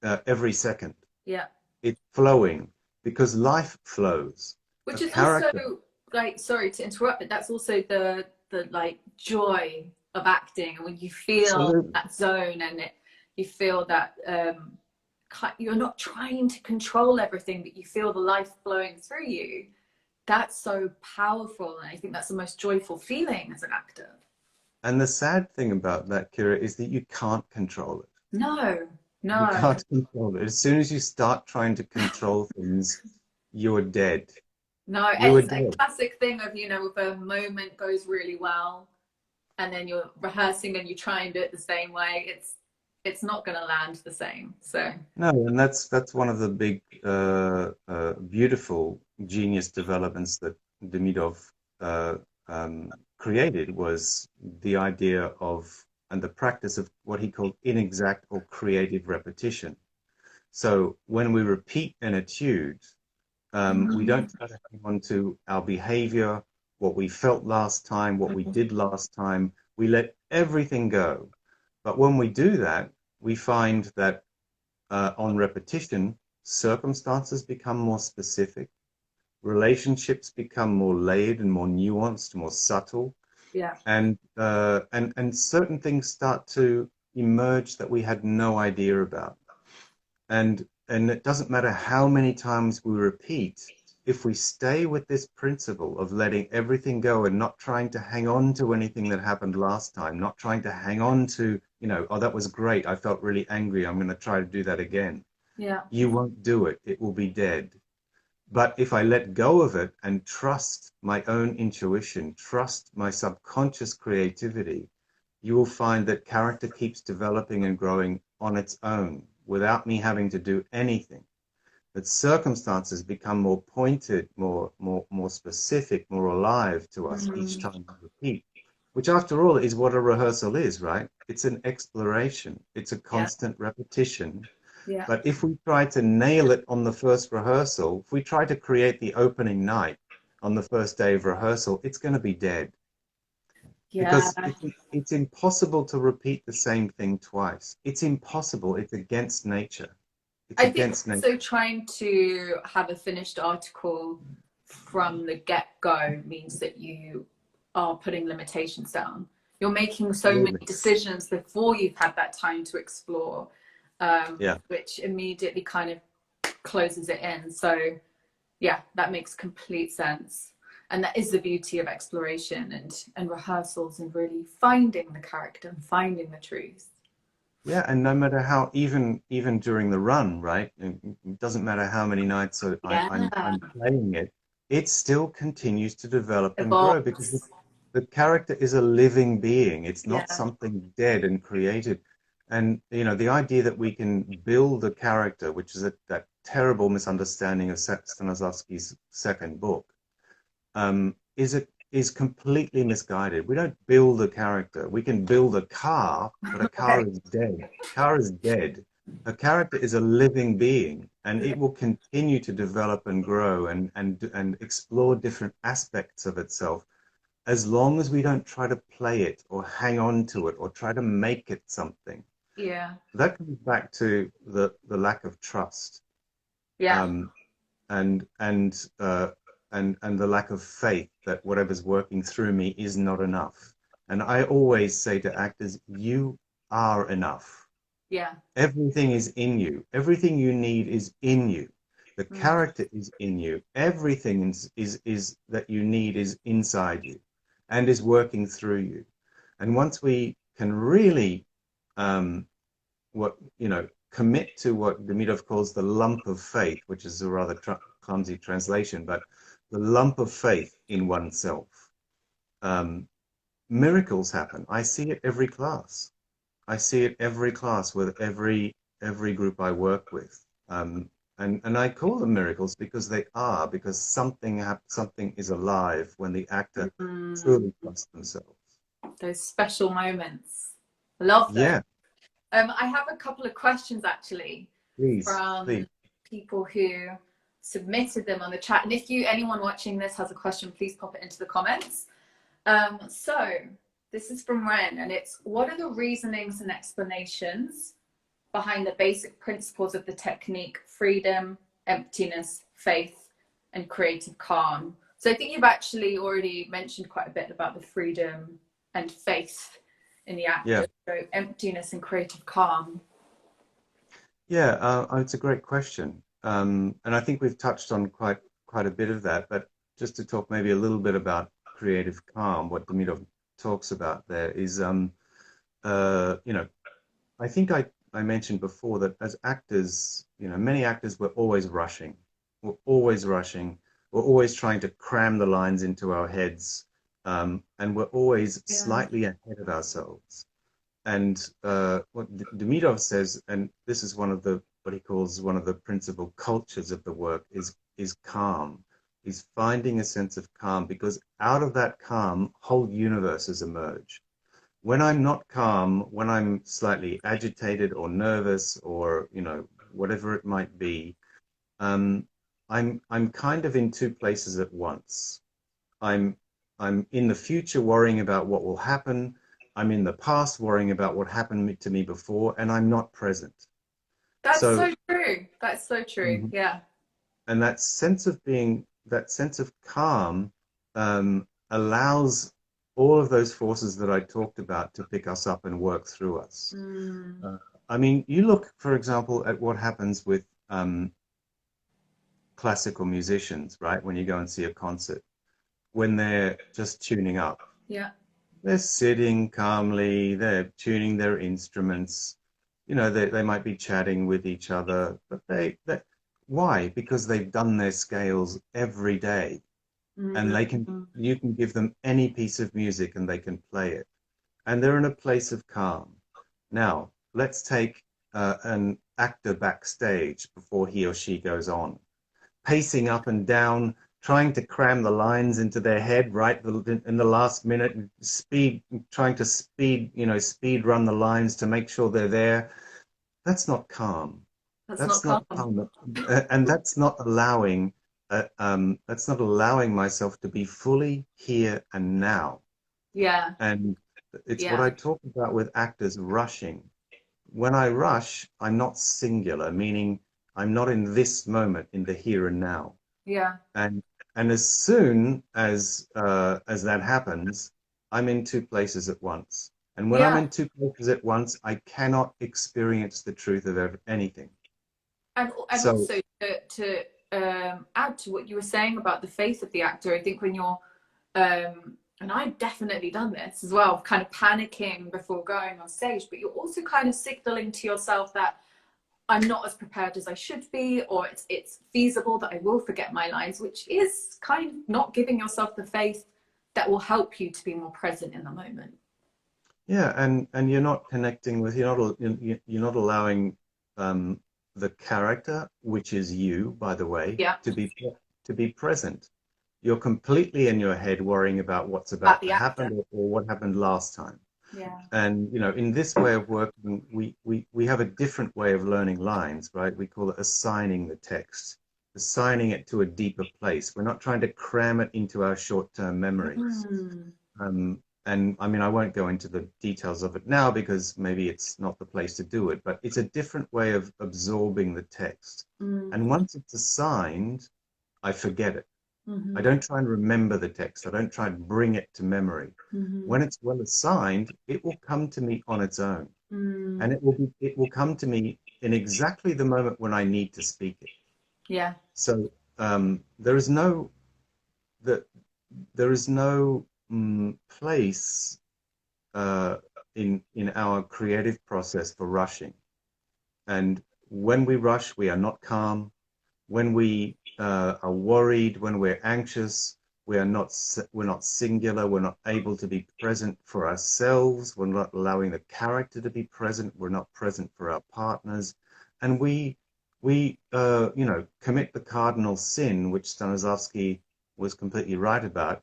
every second. Yeah. It's flowing because life flows. A Which is also, character. like, sorry to interrupt, but that's also the like joy of acting, and when you feel Absolutely. that zone, and you feel that you're not trying to control everything, but you feel the life flowing through you. That's so powerful, and I think that's the most joyful feeling as an actor. And the sad thing about that, Kira, is that you can't control it. No, You no, can't control it. As soon as you start trying to control things, you're dead. no. You are It's a dead. classic thing of, if a moment goes really well, and then you're rehearsing and you try and do it the same way, it's not going to land the same. So No, and that's one of the big, beautiful genius developments that Demidov uh, created was the idea of and the practice of what he called inexact or creative repetition. So when we repeat an etude, we don't try to hang on to our behavior, what we felt last time, what we did last time. We let everything go. But when we do that, we find that on repetition, circumstances become more specific, relationships become more layered and more nuanced, more subtle, Yeah. and certain things start to emerge that we had no idea about. And it doesn't matter how many times we repeat, if we stay with this principle of letting everything go and not trying to hang on to anything that happened last time, not trying to hang on to, oh, that was great. I felt really angry. I'm going to try to do that again. Yeah. You won't do it. It will be dead. But if I let go of it and trust my own intuition, trust my subconscious creativity, you will find that character keeps developing and growing on its own without me having to do anything. That circumstances become more pointed, more specific, more alive to us each time we repeat, which after all is what a rehearsal is, right? It's an exploration. It's a Yeah. constant repetition. Yeah. But if we try to nail it on the first rehearsal, if we try to create the opening night on the first day of rehearsal, it's going to be dead Yeah. because it's impossible to repeat the same thing twice. It's impossible. It's against nature. It's I think against nature. also trying to have a finished article from the get-go means that you are putting limitations down. You're making so many Absolutely. decisions before you've had that time to explore, Yeah. which immediately kind of closes it in. So yeah, that makes complete sense. And that is the beauty of exploration and rehearsals and really finding the character and finding the truth. Yeah, and no matter how, even during the run, right? It doesn't matter how many nights Yeah, I'm playing it, it still continues to develop and grow because evolves. the character is a living being. It's not Yeah. something dead and created. And the idea that we can build a character, which is that terrible misunderstanding of Stanislavski's second book, is completely misguided. We don't build a character. We can build a car, but a car Okay. is dead. Car is dead. A character is a living being, and Yeah. it will continue to develop and grow and explore different aspects of itself as long as we don't try to play it or hang on to it or try to make it something. Yeah. That comes back to the lack of trust. Yeah. Um, and and uh, and the lack of faith that whatever's working through me is not enough. And I always say to actors, you are enough. Yeah. Everything is in you. Everything you need is in you. The Mm. character is in you. Everything is that you need is inside you and is working through you. And once we can really um, what commit to what Demidov calls the lump of faith, which is a rather clumsy translation, but the lump of faith in oneself. Um, Miracles happen. I see it every class. I see it every class with every group I work with. And I call them miracles because they are, because something is alive when the actor Mm. truly trusts themselves. Those special moments. Love them. Yeah, I have a couple of questions actually please, from please. people who submitted them on the chat. And if anyone watching this has a question, please pop it into the comments. So this is from Ren, and it's, what are the reasonings and explanations behind the basic principles of the technique: freedom, emptiness, faith, and creative calm? So I think you've actually already mentioned quite a bit about the freedom and faith in the Yeah. actor. So emptiness and creative calm. Yeah, it's a great question. And I think we've touched on quite a bit of that, but just to talk maybe a little bit about creative calm, what Demidov talks about there is, uh, you know, I think I mentioned before that as actors, many actors were always rushing. We're always rushing. We're always trying to cram the lines into our heads, and we're always Yeah. slightly ahead of ourselves. And what Demidov says, and this is one of the what he calls one of the principal cultures of the work, is calm. is finding a sense of calm, because out of that calm, whole universes emerge. When I'm not calm, when I'm slightly agitated or nervous or, whatever it might be, um, I'm kind of in two places at once. I'm I'm in the future worrying about what will happen. I'm in the past worrying about what happened to me before, and I'm not present. That's So, so true. That's so true. mhm. Yeah. And that sense of calm allows all of those forces that I talked about to pick us up and work through us. Mm. Uh, I mean, you look, for example, at what happens with classical musicians, right? When you go and see a concert, when they're just tuning up, Yeah. they're sitting calmly, they're tuning their instruments. They might be chatting with each other, but why? Because they've done their scales every day, and Mm. you can give them any piece of music and they can play it. And they're in a place of calm. Now, let's take an actor backstage before he or she goes on, pacing up and down, trying to cram the lines into their head right in the last minute, trying to speed run the lines to make sure they're there. That's not calm. That's not That's not calm. calm, and that's not allowing myself to be fully here and now. Yeah. And it's what Yeah. I talk about with actors rushing. When I rush, I'm not singular, meaning I'm not in this moment, in the here and now. Yeah. And as soon as that happens, I'm in two places at once. And when I'm Yeah. in two places at once, I cannot experience the truth of anything. And So also to add to what you were saying about the faith of the actor, I think when you're and I've definitely done this as well, kind of panicking before going on stage, but you're also kind of signaling to yourself that I'm not as prepared as I should be, or it's feasible that I will forget my lines, which is kind of not giving yourself the faith that will help you to be more present in the moment. yeah, and you're not connecting with you're not allowing um, the character, which is you, by the way, Yeah, to be present. You're completely in your head worrying about what's about about to the actor. happen, or what happened last time. Yeah. And in this way of working, we have a different way of learning lines, right? We call it assigning the text, assigning it to a deeper place. We're not trying to cram it into our short-term memories. Mm, And I mean, I won't go into the details of it now because maybe it's not the place to do it, but it's a different way of absorbing the text. And mm, once it's assigned, I forget it. I mm-hmm, don't try and remember the text. I don't try and bring it to memory. mm-hmm, When it's well assigned, it will come to me on its own. mm, And it will come to me in exactly the moment when I need to speak it. yeah. So there is no that there is no place uh, in our creative process for rushing. And when we rush, we are not calm. When we are worried, when we're anxious, we're not singular. We're not able to be present for ourselves. We're not allowing the character to be present. We're not present for our partners, and we commit the cardinal sin, which Stanislavski was completely right about.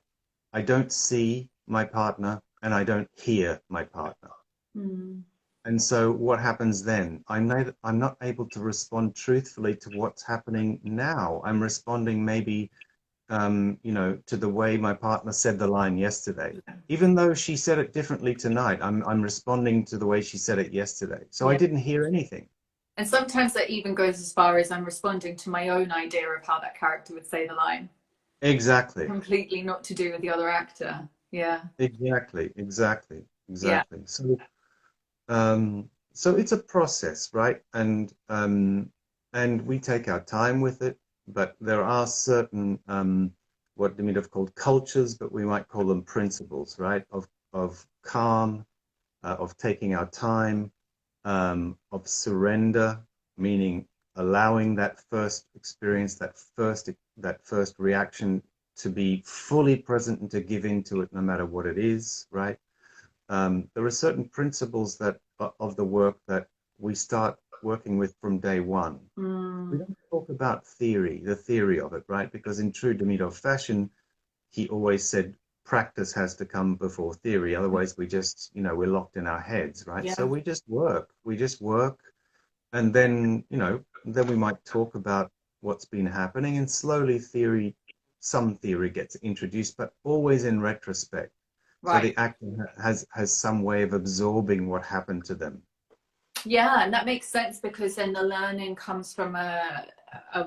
I don't see my partner, and I don't hear my partner. Mm, And so what happens then? I'm not able to respond truthfully to what's happening now. I'm responding maybe, to the way my partner said the line yesterday. Even though she said it differently tonight, I'm responding to the way she said it yesterday. So I yeah. didn't hear anything. And sometimes that even goes as far as I'm responding to my own idea of how that character would say the line, Exactly. completely not to do with the other actor. Yeah. Exactly. Exactly. Yeah. Exactly. So it's a process, right? And we take our time with it, but there are certain what Demidov called cultures, but we might call them principles, right? Of calm, of taking our time, of surrender, meaning allowing that first experience, that first reaction to be fully present and to give into it no matter what it is, right? There are certain principles that of the work that we start working with from day one. We don't talk about theory, the theory of it, right? Because in true Demidov fashion, he always said practice has to come before theory. Otherwise, we just, we're locked in our heads, right? Yeah. So we just work. And then, then we might talk about what's been happening, and slowly some theory gets introduced, but always in retrospect. So Right. the actor has some way of absorbing what happened to them. Yeah, and that makes sense because then the learning comes from a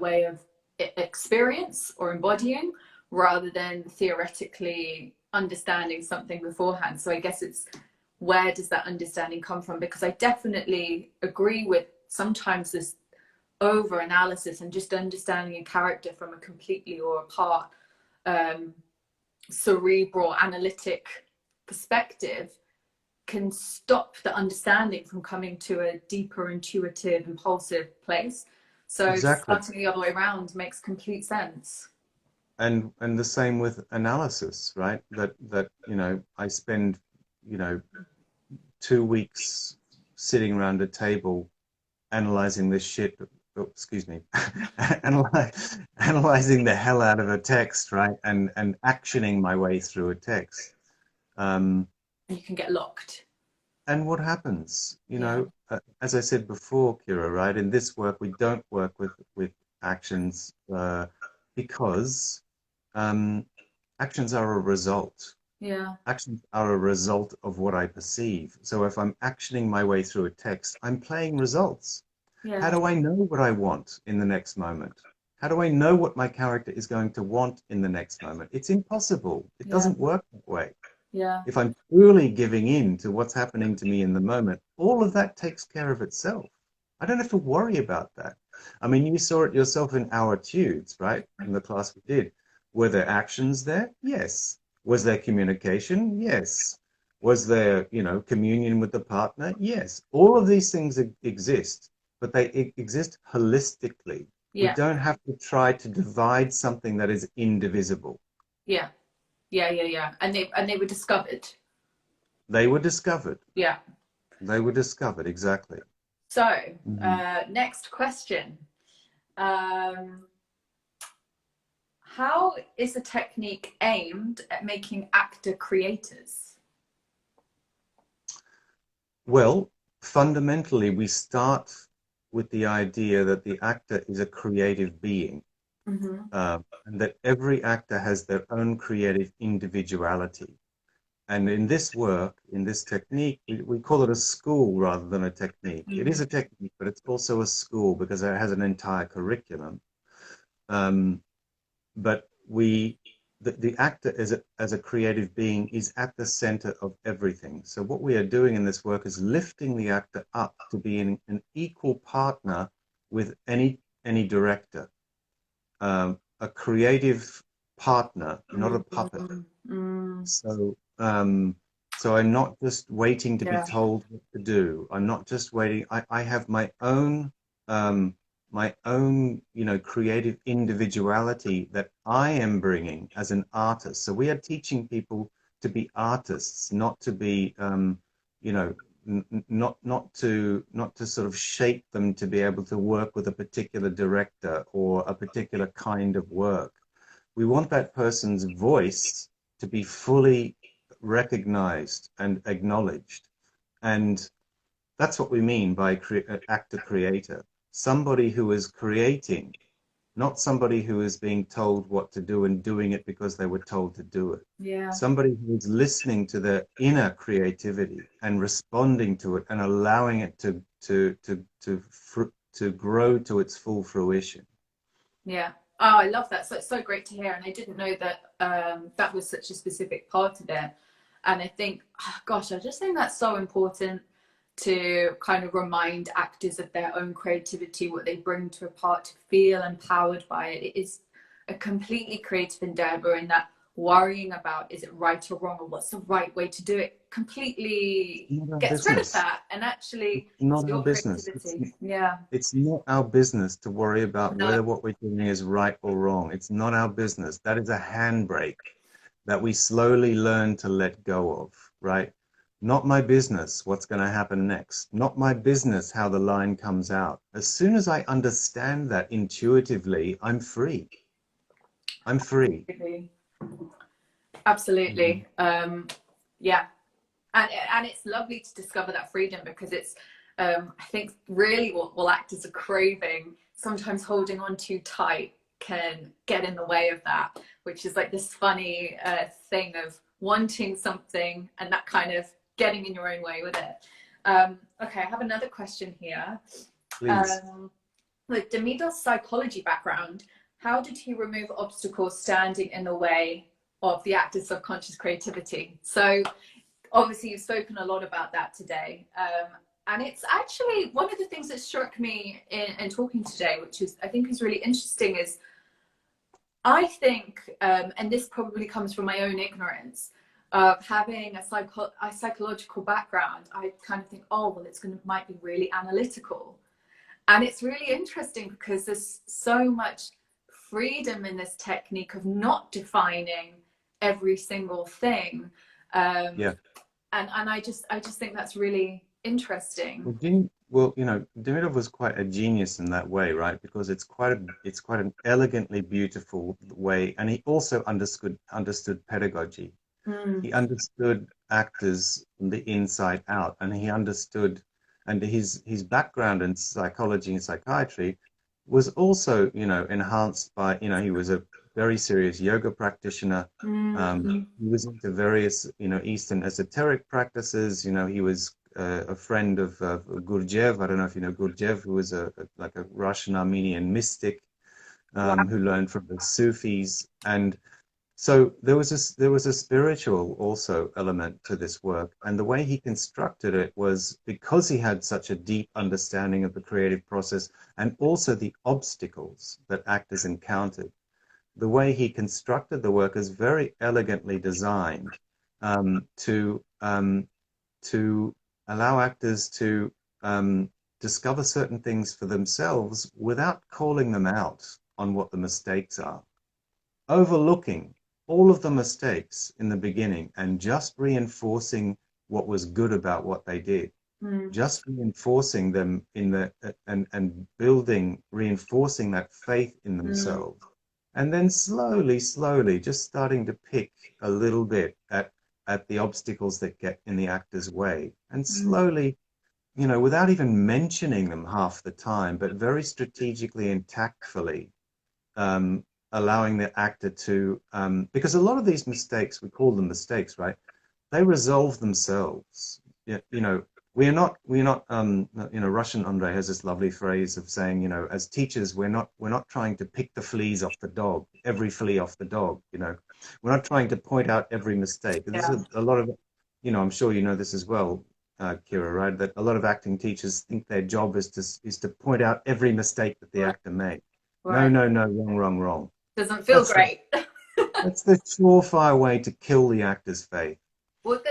way of experience or embodying rather than theoretically understanding something beforehand. So I guess it's where does that understanding come from? Because I definitely agree with sometimes this over analysis and just understanding a character from a completely or apart cerebral analytic perspective can stop the understanding from coming to a deeper intuitive impulsive place. So Exactly. starting the other way around makes complete sense. And the same with analysis, right? That I spend 2 weeks sitting around a table analyzing this shit. Oh, excuse me, analyzing the hell out of a text, right? And actioning my way through a text. Um, And you can get locked. and what happens? Yeah. As I said before, Kira, right? In this work, we don't work with actions because um, actions are a result. Yeah. Actions are a result of what I perceive. So if I'm actioning my way through a text, I'm playing results. How Yeah. do I know what I want in the next moment? How do I know what my character is going to want in the next moment? It's impossible. It Yeah. doesn't work that way. Yeah. If I'm truly giving in to what's happening to me in the moment, all of that takes care of itself. I don't have to worry about that. I mean, you saw it yourself in our tudes, right? In the class we did. Were there actions there? Yes. Was there communication? Yes. Was there, communion with the partner? Yes. All of these things exist, but they exist holistically. We Yeah. don't have to try to divide something that is indivisible. Yeah. Yeah. Yeah. Yeah. And they were discovered. They were discovered. Yeah. They were discovered, exactly. So Hmm. next question. Um, how is the technique aimed at making actor creators? Well, fundamentally, we start with the idea that the actor is a creative being, Mm-hmm. and that every actor has their own creative individuality. And in this work, in this technique, we call it a school rather than a technique. It is Mm-hmm. a technique, but it's also a school because it has an entire curriculum. Um, but the actor as a creative being is at the center of everything. So what we are doing in this work is lifting the actor up to be an equal partner with any director, a creative partner, not a puppet. Mm-hmm. So I'm not just waiting to be Yeah. told what to do. I'm not just waiting. I have um, my own, creative individuality that I am bringing as an artist. So we are teaching people to be artists, not to be, you know, not to sort of shape them to be able to work with a particular director or a particular kind of work. We want that person's voice to be fully recognized and acknowledged. And that's what we mean by actor creator. Somebody who is creating, not somebody who is being told what to do and doing it because they were told to do it. Yeah. Somebody who is listening to their inner creativity and responding to it and allowing it to grow to its full fruition. Yeah. Oh, I love that. So it's so great to hear. And I didn't know that that was such a specific part of it. And I think, oh, gosh, I just think that's so important to kind of remind actors of their own creativity, what they bring to a part, to feel empowered by it. It is a completely creative endeavor, and that worrying about is it right or wrong or what's the right way to do it completely Not our gets rid of business. that. And actually, it's Not our your business. creativity. Yeah. It's not our business to worry about No. whether what we're doing is right or wrong. It's not our business. That is a handbrake that we slowly learn to let go of, right? Not my business what's going to happen next. Not my business how the line comes out. As soon as I understand that intuitively, I'm free. I'm free. Absolutely. Yeah. And it's lovely to discover that freedom, because it's I think really what actors are craving, sometimes holding on too tight can get in the way of that, which is like this funny thing of wanting something and that kind of getting in your own way with it. Okay, I have another question here. Please. With Demidov's psychology background, how did he remove obstacles standing in the way of the actor's subconscious creativity? So obviously you've spoken a lot about that today, and it's actually one of the things that struck me in talking today, which is I think is really interesting, is I think, and this probably comes from my own ignorance of having a psychological background, I kind of think, oh well, might be really analytical. And it's really interesting because there's so much freedom in this technique of not defining every single thing. Yeah. And I just think that's really interesting. Well, Demidov was quite a genius in that way, right? Because it's quite an elegantly beautiful way, and he also understood pedagogy. He understood actors from the inside out, and he understood, and his background in psychology and psychiatry was also, enhanced by, he was a very serious yoga practitioner. He was into various, Eastern esoteric practices. He was a friend of Gurdjieff. I don't know if you know Gurdjieff, who was like a Russian Armenian mystic who learned from the Sufis. And so there was a spiritual also element to this work, and the way he constructed it was because he had such a deep understanding of the creative process and also the obstacles that actors encountered. The way he constructed the work is very elegantly designed to allow actors to discover certain things for themselves without calling them out on what the mistakes are, overlooking all of the mistakes in the beginning and just reinforcing what was good about what they did, just reinforcing them and reinforcing that faith in themselves. And then slowly, just starting to pick a little bit at the obstacles that get in the actor's way. And slowly, without even mentioning them half the time, but very strategically and tactfully, allowing the actor to, because a lot of these mistakes, we call them mistakes, right? They resolve themselves. We're not, Russian Andre has this lovely phrase of saying, as teachers, we're not trying to pick the fleas off the dog, every flea off the dog, we're not trying to point out every mistake. There's a lot of, I'm sure you know this as well, Keira, right? That a lot of acting teachers think their job is to point out every mistake that the actor made. Right. No, wrong. Doesn't feel great. That's the surefire way to kill the actor's faith. Well,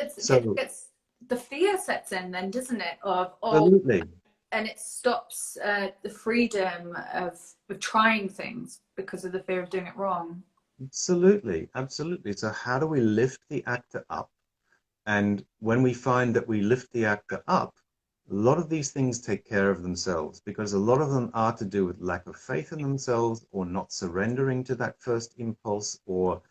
the fear sets in then, doesn't it? Absolutely. And it stops the freedom of trying things because of the fear of doing it wrong. Absolutely. So how do we lift the actor up? And when we find that we lift the actor up, a lot of these things take care of themselves, because a lot of them are to do with lack of faith in themselves, or not surrendering to that first impulse, or,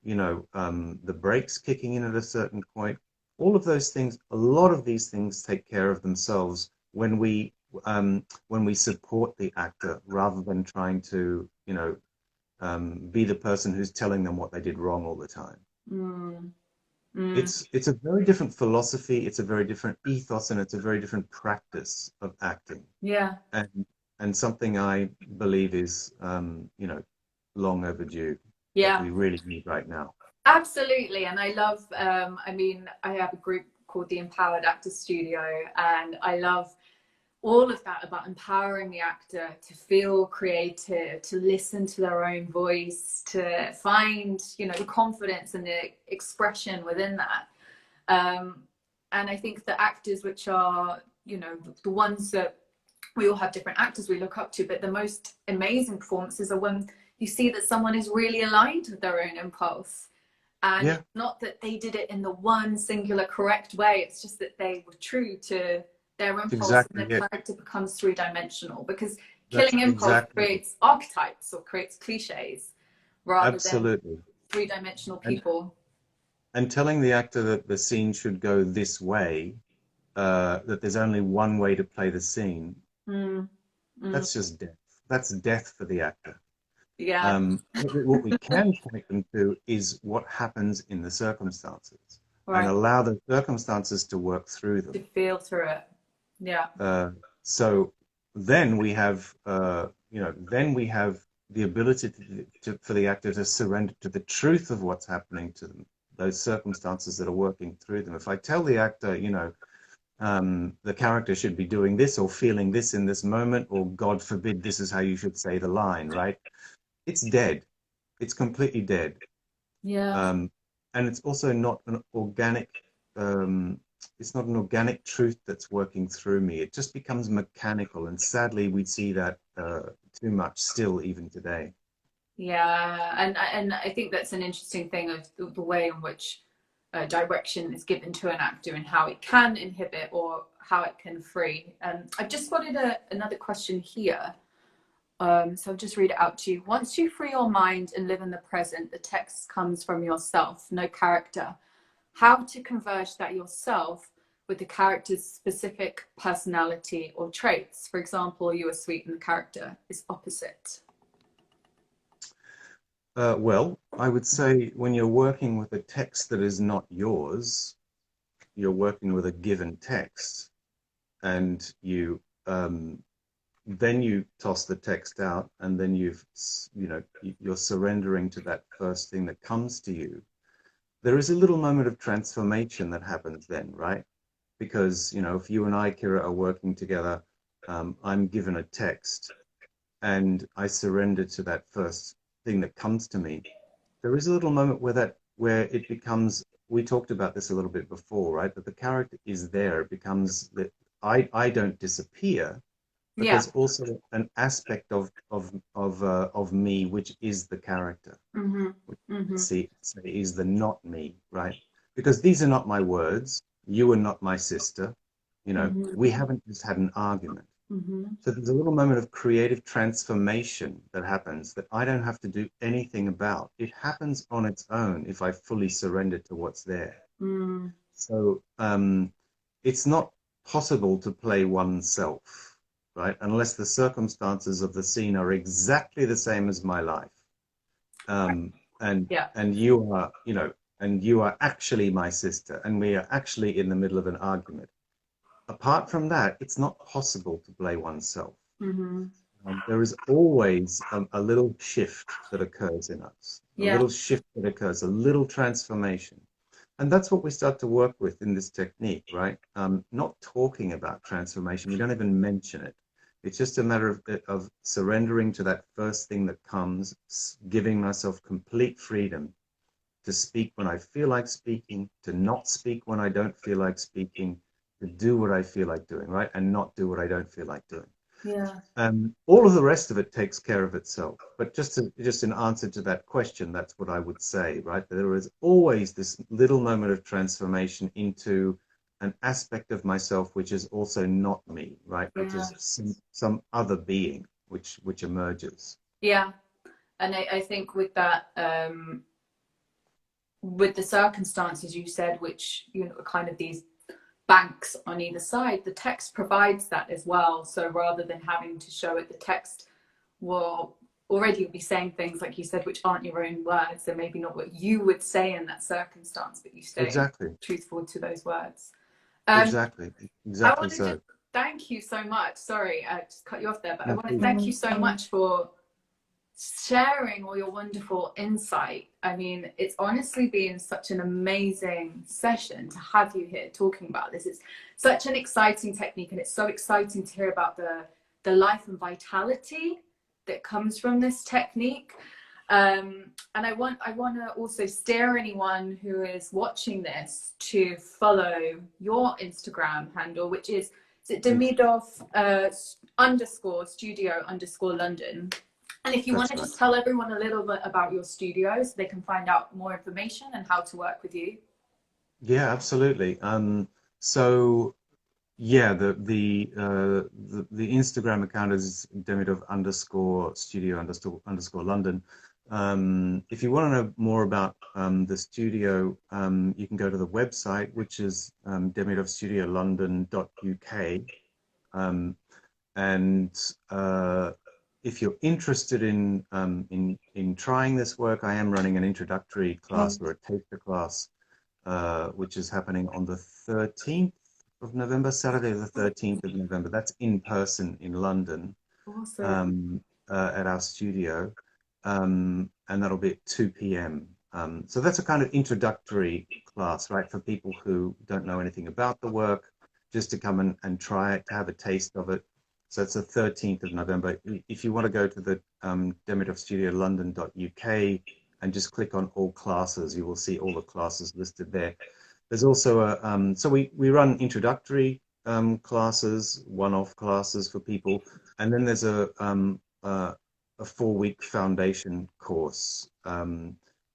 the brakes kicking in at a certain point. All of those things, a lot of these things take care of themselves when we support the actor rather than trying to, be the person who's telling them what they did wrong all the time. It's a very different philosophy, it's a very different ethos, and it's a very different practice of acting. Yeah. And something I believe is, long overdue. Yeah. That we really need right now. Absolutely. And I love, I have a group called the Empowered Actors Studio, and I love all of that about empowering the actor to feel creative, to listen to their own voice, to find, the confidence and the expression within that. And I think the actors, which are, the ones that we all have different actors we look up to, but the most amazing performances are when you see that someone is really aligned with their own impulse. And Yeah, it's not that they did it in the one singular correct way, it's just that they were true to their that's impulse, and exactly the it. character becomes three-dimensional, because That's killing impulse exactly it. creates archetypes or creates cliches rather than Absolutely. three-dimensional And people. telling the actor that the scene should go this way, that there's only one way to play the scene, Mm, mm, that's just death. That's death for the actor. yeah, What we can point them to is what happens in the circumstances and right. allow the circumstances to work through To them. feel through it. Yeah. So then we have, then we have the ability for the actor to surrender to the truth of what's happening to them, those circumstances that are working through them. If I tell the actor, the character should be doing this or feeling this in this moment, or God forbid, this is how you should say the line, right? It's dead. It's completely dead. Yeah. Um, and it's also not an organic, um, it's not an organic truth that's working through me. It just becomes mechanical. And sadly, we see that too much still, even today. Yeah, and I think that's an interesting thing of the way in which direction is given to an actor and how it can inhibit or how it can free. I've just spotted another question here. So I'll just read it out to you. Once you free your mind and live in the present, the text comes from yourself, no character. How to converge that yourself with the character's specific personality or traits? For example, you are sweet and the character is opposite. Well, I would say when you're working with a text that is not yours, you're working with a given text, and then you toss the text out, and then you're surrendering to that first thing that comes to you. There is a little moment of transformation that happens then, right? Because, if you and I, Kira, are working together, I'm given a text and I surrender to that first thing that comes to me. There is a little moment where it becomes, we talked about this a little bit before, right? That the character is there. It becomes that I don't disappear, but Yeah. there's also an aspect of me which is the character, Mm-hmm. which Mm-hmm. say is the not me, right? Because these are not my words. You are not my sister. Mm-hmm. We haven't just had an argument. Mm-hmm. So there's a little moment of creative transformation that happens that I don't have to do anything about. It happens on its own if I fully surrender to what's there. Mm. So it's not possible to play oneself, right? Unless the circumstances of the scene are exactly the same as my life. Um, and Yeah. and you are, and you are actually my sister, and we are actually in the middle of an argument. Apart from that, it's not possible to play oneself. Mm-hmm. There is always a little shift that occurs in us, a Yeah. little shift that occurs, a little transformation. And that's what we start to work with in this technique, right? Not talking about transformation. We don't even mention it. It's just a matter of surrendering to that first thing that comes, giving myself complete freedom to speak when I feel like speaking, to not speak when I don't feel like speaking, to do what I feel like doing, right? And not do what I don't feel like doing. Yeah. All of the rest of it takes care of itself. But just in answer to that question, that's what I would say, right? There is always this little moment of transformation into an aspect of myself which is also not me, right? Which Yeah. is some other being which emerges. Yeah. And I think with that, with the circumstances you said, which, kind of these banks on either side, the text provides that as well. So rather than having to show it, the text will already be saying things, like you said, which aren't your own words. They're maybe not what you would say in that circumstance, but you stay Exactly. truthful to those words. Exactly. I Exactly want to just so. thank you so much. Sorry, I just cut you off there, but I No, want to please. thank you so much for sharing all your wonderful insight. I mean, it's honestly been such an amazing session to have you here talking about this. It's such an exciting technique, and it's so exciting to hear about the life and vitality that comes from this technique. And I want to also steer anyone who is watching this to follow your Instagram handle, which is it Thanks. Demidov _studio_London. And if you want That's to right. just tell everyone a little bit about your studio so they can find out more information and how to work with you. Yeah, absolutely. So yeah, the Instagram account is Demidov underscore studio underscore London. If you want to know more about the studio, you can go to the website, which is demidovstudiolondon.uk. Um, and if you're interested in trying this work, I am running an introductory class or a taster class, which is happening on the 13th of November, Saturday the 13th of November. That's in person in London, Awesome. at our studio, and that'll be at 2 p.m. So that's a kind of introductory class, right, for people who don't know anything about the work, just to come and try it, to have a taste of it. So it's the 13th of November. If you want to go to the demidovstudiolondon.uk and just click on all classes, you will see all the classes listed there. There's also so we run introductory classes, one-off classes for people, and then there's a 4-week foundation course.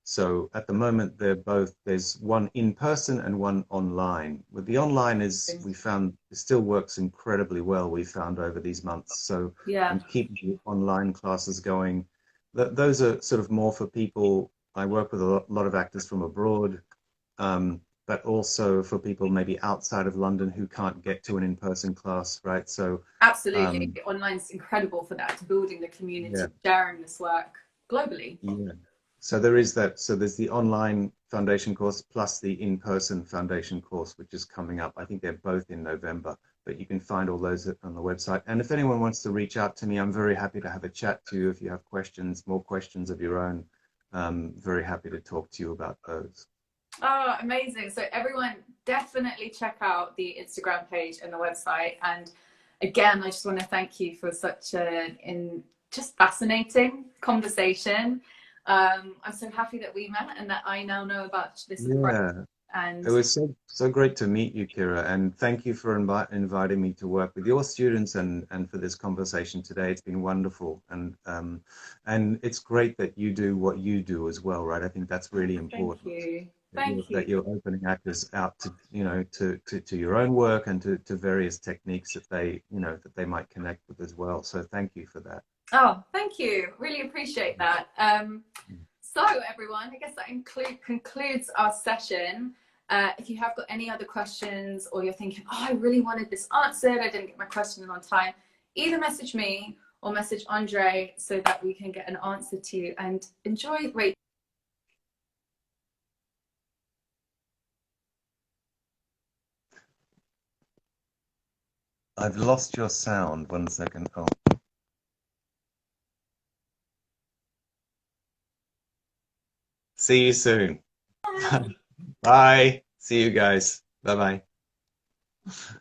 So at the moment, there's one in person and one online. But the online we found, it still works incredibly well, we found over these months. So Yeah, I'm keeping the online classes going. Those are sort of more for people. I work with a lot of actors from abroad, but also for people maybe outside of London who can't get to an in-person class, right? So absolutely. um, Online's incredible for that, to building the yeah, community, sharing this work globally. yeah. So there is that. So there's the online foundation course plus the in-person foundation course, which is coming up. I think they're both in November, but you can find all those on the website. And if anyone wants to reach out to me, I'm very happy to have a chat to you if you have questions, more questions of your own. Very happy to talk to you about those. Oh, amazing. So everyone definitely check out the Instagram page and the website. And again, I just want to thank you for such just fascinating conversation. I'm so happy that we met and that I now know about this approach. Yeah. It And was so great to meet you, Kira, and thank you for inviting me to work with your students and for this conversation today. It's been wonderful, and it's great that you do what you do as well, right? I think that's really thank important you. that Thank you. you're opening actors out to to your own work and to various techniques that they might connect with as well. So thank you for that. Oh, thank you. Really appreciate that. So, everyone, I guess that concludes our session. If you have got any other questions or you're thinking, oh, I really wanted this answered, I didn't get my question in on time, either message me or message Andre so that we can get an answer to you, and enjoy. Wait. I've lost your sound. 1 second. Oh, see you soon. Bye. See you guys. Bye bye.